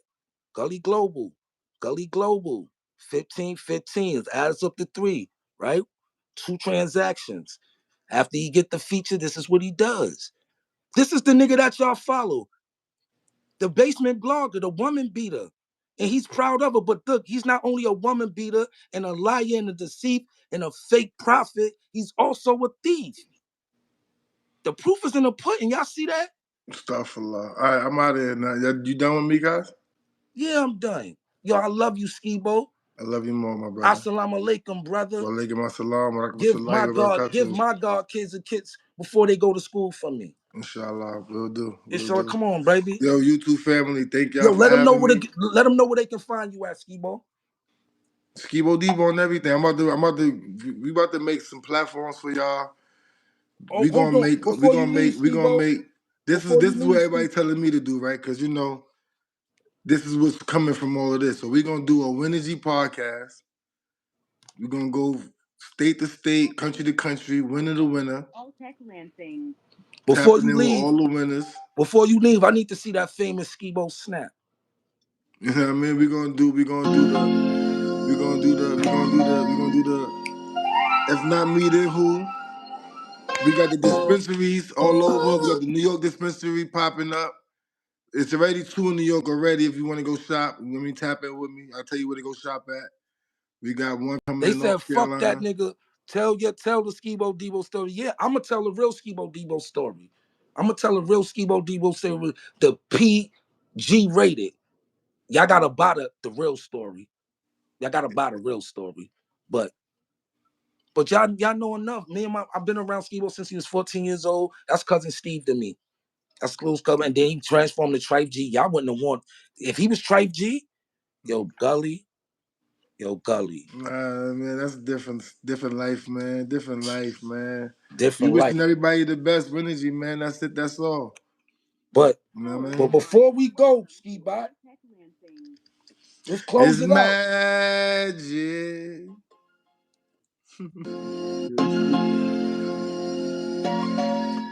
Gully Global. Gully Global. 1515. It adds up to 3, right? 2 transactions. After he get the feature, this is what he does. This is the nigga that y'all follow. The basement blogger, the woman beater. And he's proud of her. But look, he's not only a woman beater and a liar and a deceit and a fake prophet, he's also a thief. The proof is in the pudding. Y'all see that? Astaghfirullah. All right, I'm out of here now. You done with me, guys? Yeah, I'm done. Yo, I love you, Skibo. I love you more, my brother. Assalamu alaikum, brother. Wa alaikum assalam wa Give rahmatullahi my God kids and kids before they go to school for me. Inshallah, we'll do. Inshallah, come on, baby. Yo, YouTube family, thank y'all Yo, for having me. Let them know where they can find you at, Skibo. Skibo Debo and everything. We about to make some platforms for y'all. We gonna make. This is what everybody telling me to do, right? Because you know, this is what's coming from all of this. So we're gonna do a Winergy podcast. We're gonna go state to state, country to country, winner to winner. All Tech Lansing. Before you leave, all the winners. Before you leave, I need to see that famous Skibo snap. You know what I mean? We're gonna do the. If not me, then who? We got the dispensaries all over. We got the New York dispensary popping up. It's already 2 in New York already. If you want to go shop, let me tap in with me. I'll tell you where to go shop at. We got one coming in North Carolina. Fuck that nigga. Tell the Skibo Debo story. Yeah, I'm gonna tell a real Skibo Debo story. I'm gonna tell a real Skibo Debo story. The PG rated. Y'all gotta buy the real story. Y'all gotta buy the real story. But y'all know enough. I've been around Skibo since he was 14 years old. That's cousin Steve to me. That's close cousin. And then he transformed to Trife G. Y'all wouldn't have won. If he was Trife G, yo, Gully. Nah, man, that's different life, man. Different life, man. Different we life. wishing everybody the best energy, man. That's it. That's all. But you know what I mean? But before we go, Ski Bot, let's close it out. Magic.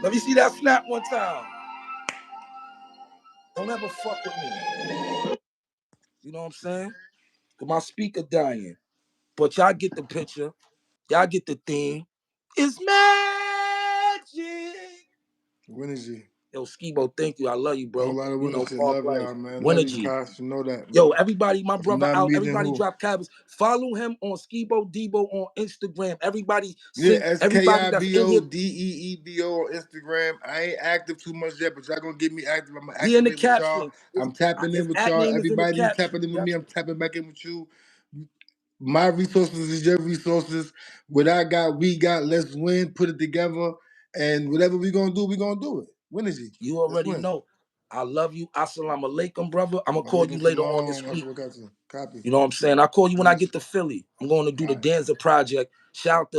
Let me see that snap one time. Don't ever fuck with me. You know what I'm saying? Cause my speaker dying. But y'all get the picture. Y'all get the theme. It's magic. When is he? Yo, Skibo, thank you. I love you, bro. A whole lot of winners shit. Love y'all, man. Winergy. You know that. Yo, everybody, my brother out. Everybody drop cabs. Follow him on Skibo Debo on Instagram. Everybody sing. Everybody that's in here. SKIBODEEBO on Instagram. I ain't active too much yet, but y'all gonna get me active. I'm He in the caption. I'm tapping in with y'all. Everybody tapping in with me. I'm tapping back in with you. My resources is your resources. What I got, we got. Let's win. Put it together. And whatever we gonna do it. When is he? You already know. I love you. Assalamu alaikum, brother. I'm gonna call you later on this week. Copy. You know what I'm saying? I'll call you when I get to Philly. I'm going to do the Danza project. Shout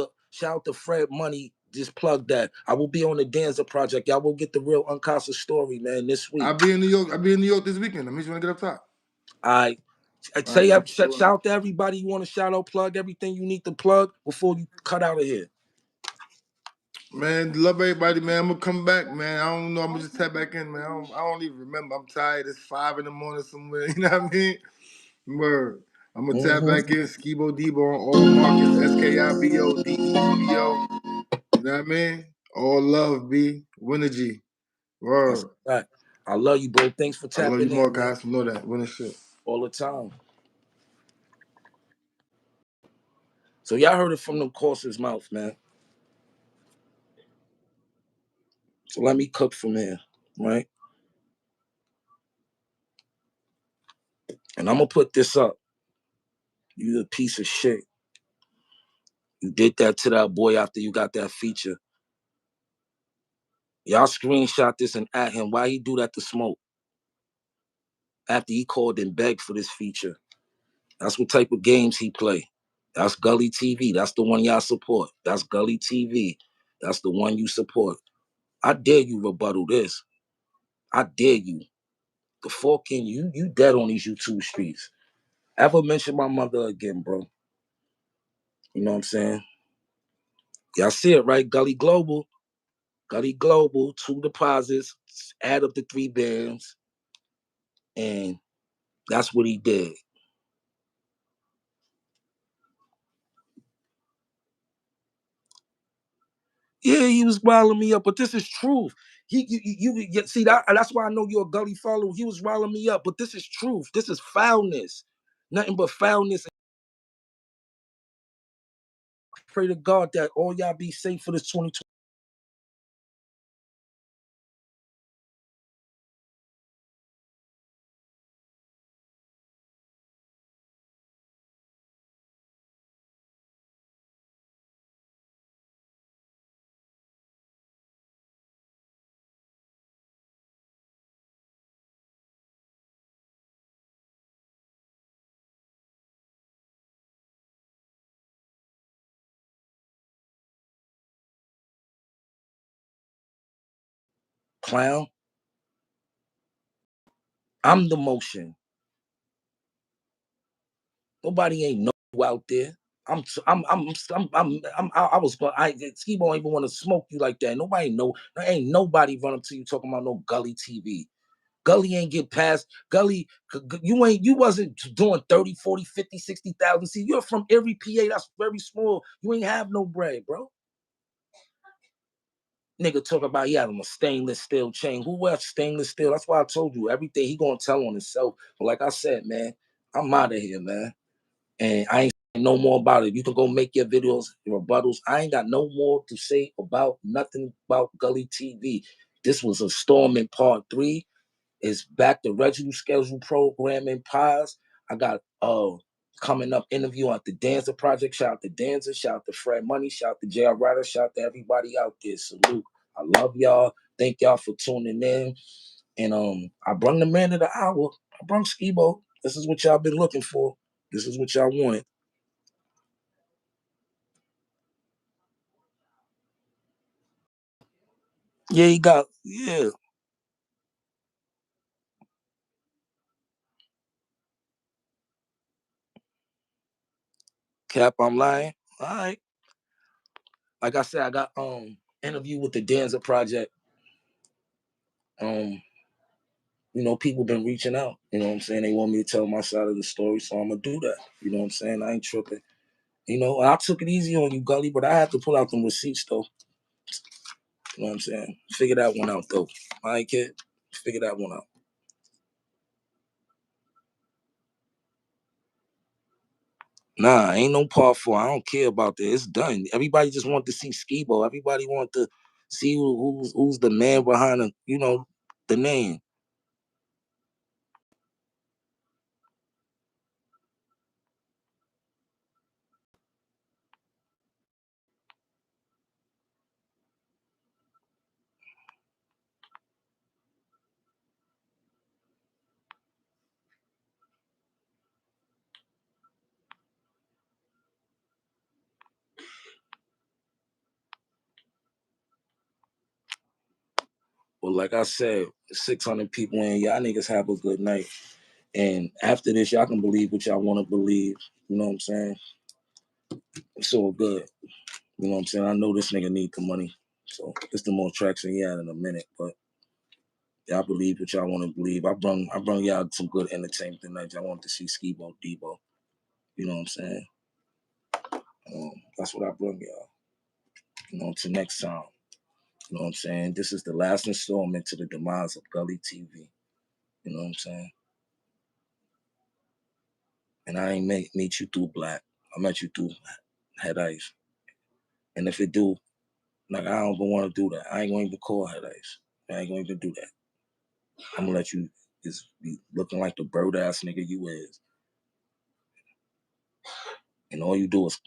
out to Fred Money. Just plug that. I will be on the Danza project. Y'all will get the real Uncasa story, man, this week. I'll be in New York this weekend. That means you wanna get up top. I shout out to everybody you want to shout out, plug everything you need to plug before you cut out of here. Man, love everybody, man. I'm gonna come back, man. I don't know. I'm gonna just tap back in, man. I don't even remember. I'm tired. It's 5 in the morning somewhere. You know what I mean? Word. I'm gonna tap back in. Skibo Debo on all markets. SKIBODEEBO. You know what I mean? All love, B. Winergy. Word. Right. I love you, bro. Thanks for tapping in. I love you more, guys. Know that. Winner shit. All the time. So y'all heard it from the horse's mouth, man. So let me cook from here, right? And I'm gonna put this up. You a piece of shit. You did that to that boy after you got that feature. Y'all screenshot this and at him. Why he do that to Smoke? After he called and begged for this feature. That's what type of games he play. That's Gully TV. That's the one y'all support. That's Gully TV. That's the one you support. I dare you rebuttal this. I dare you. The fork in you dead on these YouTube streets. Ever mention my mother again, bro? You know what I'm saying? Y'all see it, right? Gully Global, 2 deposits, add up the 3 bands, and that's what he did. Yeah, he was riling me up, but this is truth. You see that's why I know you're a gully follower. He was riling me up, but this is truth. This is foulness, nothing but foulness. Pray to God that all y'all be safe for this 2020. Clown. I'm the motion. Nobody ain't know you out there. I was going. Ski don't even want to smoke you like that. Nobody know. There ain't nobody run up to you talking about no gully TV. Gully ain't get past Gully. You wasn't doing 30, 40, 50, 60,000. See, you're from every PA. That's very small. You ain't have no bread, bro. Nigga talk about he had on a stainless steel chain. Who wears stainless steel? That's why I told you everything he gonna tell on himself. But like I said, man, I'm out of here, man. And I ain't saying no more about it. You can go make your videos, your rebuttals. I ain't got no more to say about nothing about Gully TV. This was installment part 3. It's back to regular schedule programming pies. I got coming up interview at the Dancer Project. Shout out to Dancer, shout out to Fred Money, shout out to J.R. Ryder, shout out to everybody out there. Salute. I love y'all. Thank y'all for tuning in. And I brung the man of the hour. I brung Skibo. This is what y'all been looking for. This is what y'all wanted. Yeah, he got, yeah. Cap, I'm lying. All right. Like I said, I got interview with the Danza Project. People been reaching out. You know what I'm saying? They want me to tell my side of the story, so I'm gonna do that. You know what I'm saying? I ain't tripping. I took it easy on you, Gully, but I had to pull out them receipts though. You know what I'm saying? Figure that one out though. All right, kid. Figure that one out. Nah, ain't no part 4. I don't care about that. It's done. Everybody just want to see Skibo. Everybody want to see who's the man behind the name. Well, like I said, 600 people in. Y'all niggas have a good night. And after this, y'all can believe what y'all want to believe. You know what I'm saying? It's all good. You know what I'm saying? I know this nigga need the money. So it's the more traction he had in a minute. But y'all believe what y'all want to believe. I brung y'all some good entertainment tonight. Y'all want to see Skibo Debo. You know what I'm saying? That's what I brung y'all. Till next time. You know what I'm saying? This is the last installment to the demise of Gully TV. You know what I'm saying? And I ain't meet you through black. I met you through head ice. And if it do, like I don't even want to do that. I ain't going to even call head ice. I ain't going to even do that. I'm gonna let you just be looking like the bird ass nigga you is. And all you do is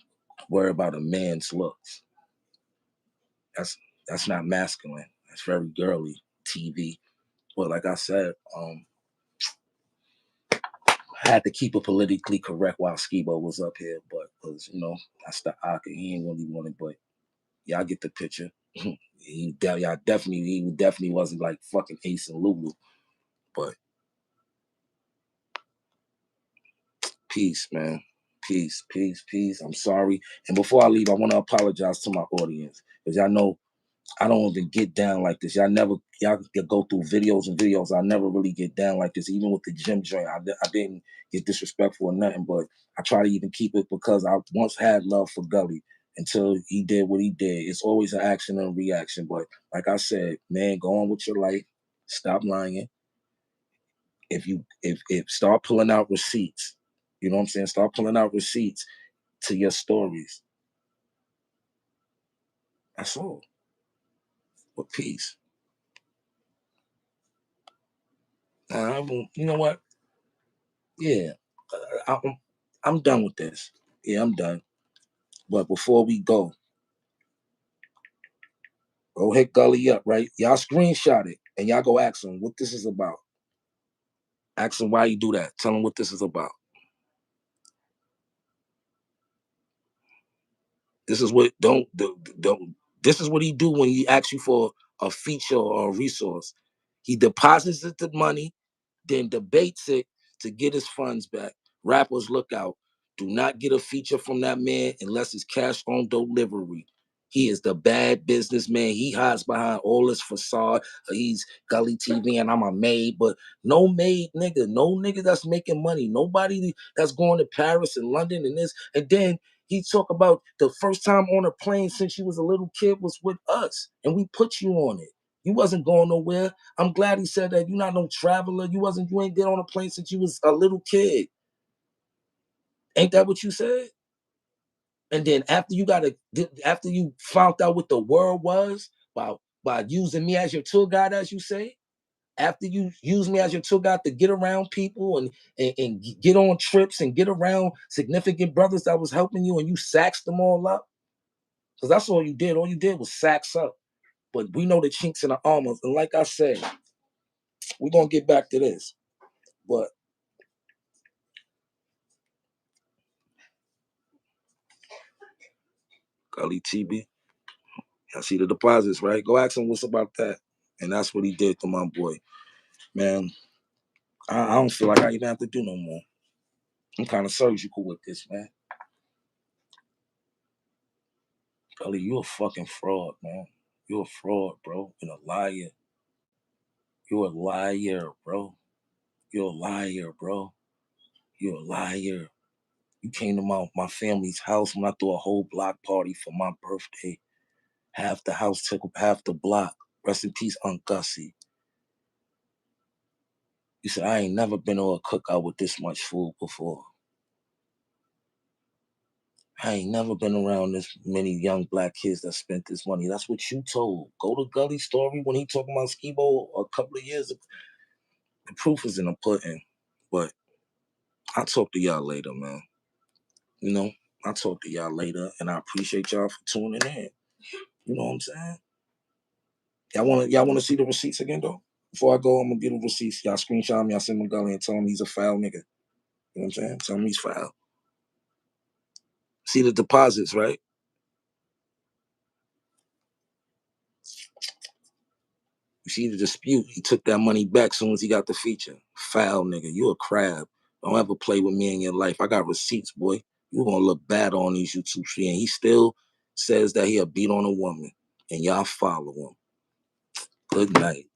worry about a man's looks. That's not masculine. That's very girly TV. But like I said, I had to keep it politically correct while Skibo was up here, but because that's the Aka. He ain't really want it, but y'all get the picture. He definitely wasn't like fucking Ace and Lulu. But peace, man. Peace, peace, peace. I'm sorry. And before I leave, I want to apologize to my audience. Because y'all know I don't even get down like this. Y'all go through videos and videos. I never really get down like this. Even with the gym joint, I didn't get disrespectful or nothing. But I try to even keep it because I once had love for Gully. until he did what he did. It's always an action and reaction. But like I said, man, go on with your life. Stop lying. If start pulling out receipts, you know what I'm saying? Start pulling out receipts to your stories. That's all. But peace. You know what? Yeah, I'm done with this. Yeah, I'm done. But before we go hit Gully up, right? Y'all screenshot it and y'all go ask him what this is about. Ask him why you do that. Tell him what this is about. This is what don't. This is what he do when he asks you for a feature or a resource. He deposits the money, then debates it to get his funds back. Rappers, look out. Do not get a feature from that man unless it's cash on delivery. He is the bad businessman. He hides behind all this facade. He's Gully TV and I'm a maid, but no maid nigga, no nigga that's making money. Nobody that's going to Paris and London and this. And then he talk about the first time on a plane since you was a little kid was with us, and we put you on it. You wasn't going nowhere. I'm glad he said that. You're not no traveler. You ain't get on a plane since you was a little kid. Ain't that what you said? And then after you found out what the world was by using me as your tour guide, as you say, after you use me as your tour guide to get around people and get on trips and get around significant brothers that was helping you, and you saxed them all up, because that's all you did. All you did was sax up. But we know the chinks in the armor, and like I said, we're gonna get back to this. But Gully TB, I see the deposits, right? Go ask him what's about that. And that's what he did to my boy. Man, I don't feel like I even have to do no more. I'm kind of surgical with this, man. Gully, you a fucking fraud, man. You a fraud, bro. And a liar. You a liar, bro. You're a liar, bro. You're a liar. You came to my family's house when I threw a whole block party for my birthday. Half the house took up half the block. Rest in peace, Aunt Gussie. You said, I ain't never been to a cookout with this much food before. I ain't never been around this many young black kids that spent this money. That's what you told. Go to Gully's story when he talking about Skibo a couple of years ago. The proof is in the pudding. But I'll talk to y'all later, man. You know, I'll talk to y'all later, and I appreciate y'all for tuning in. You know what I'm saying? Y'all wanna see the receipts again though? Before I go, I'm gonna get the receipts. Y'all screenshot me, y'all send him Gully and tell him he's a foul nigga. You know what I'm saying? Tell him he's foul. See the deposits, right? You see the dispute. He took that money back as soon as he got the feature. Foul nigga. You a crab. Don't ever play with me in your life. I got receipts, boy. You gonna look bad on these YouTube streams. And he still says that he'll beat on a woman. And y'all follow him. Good night.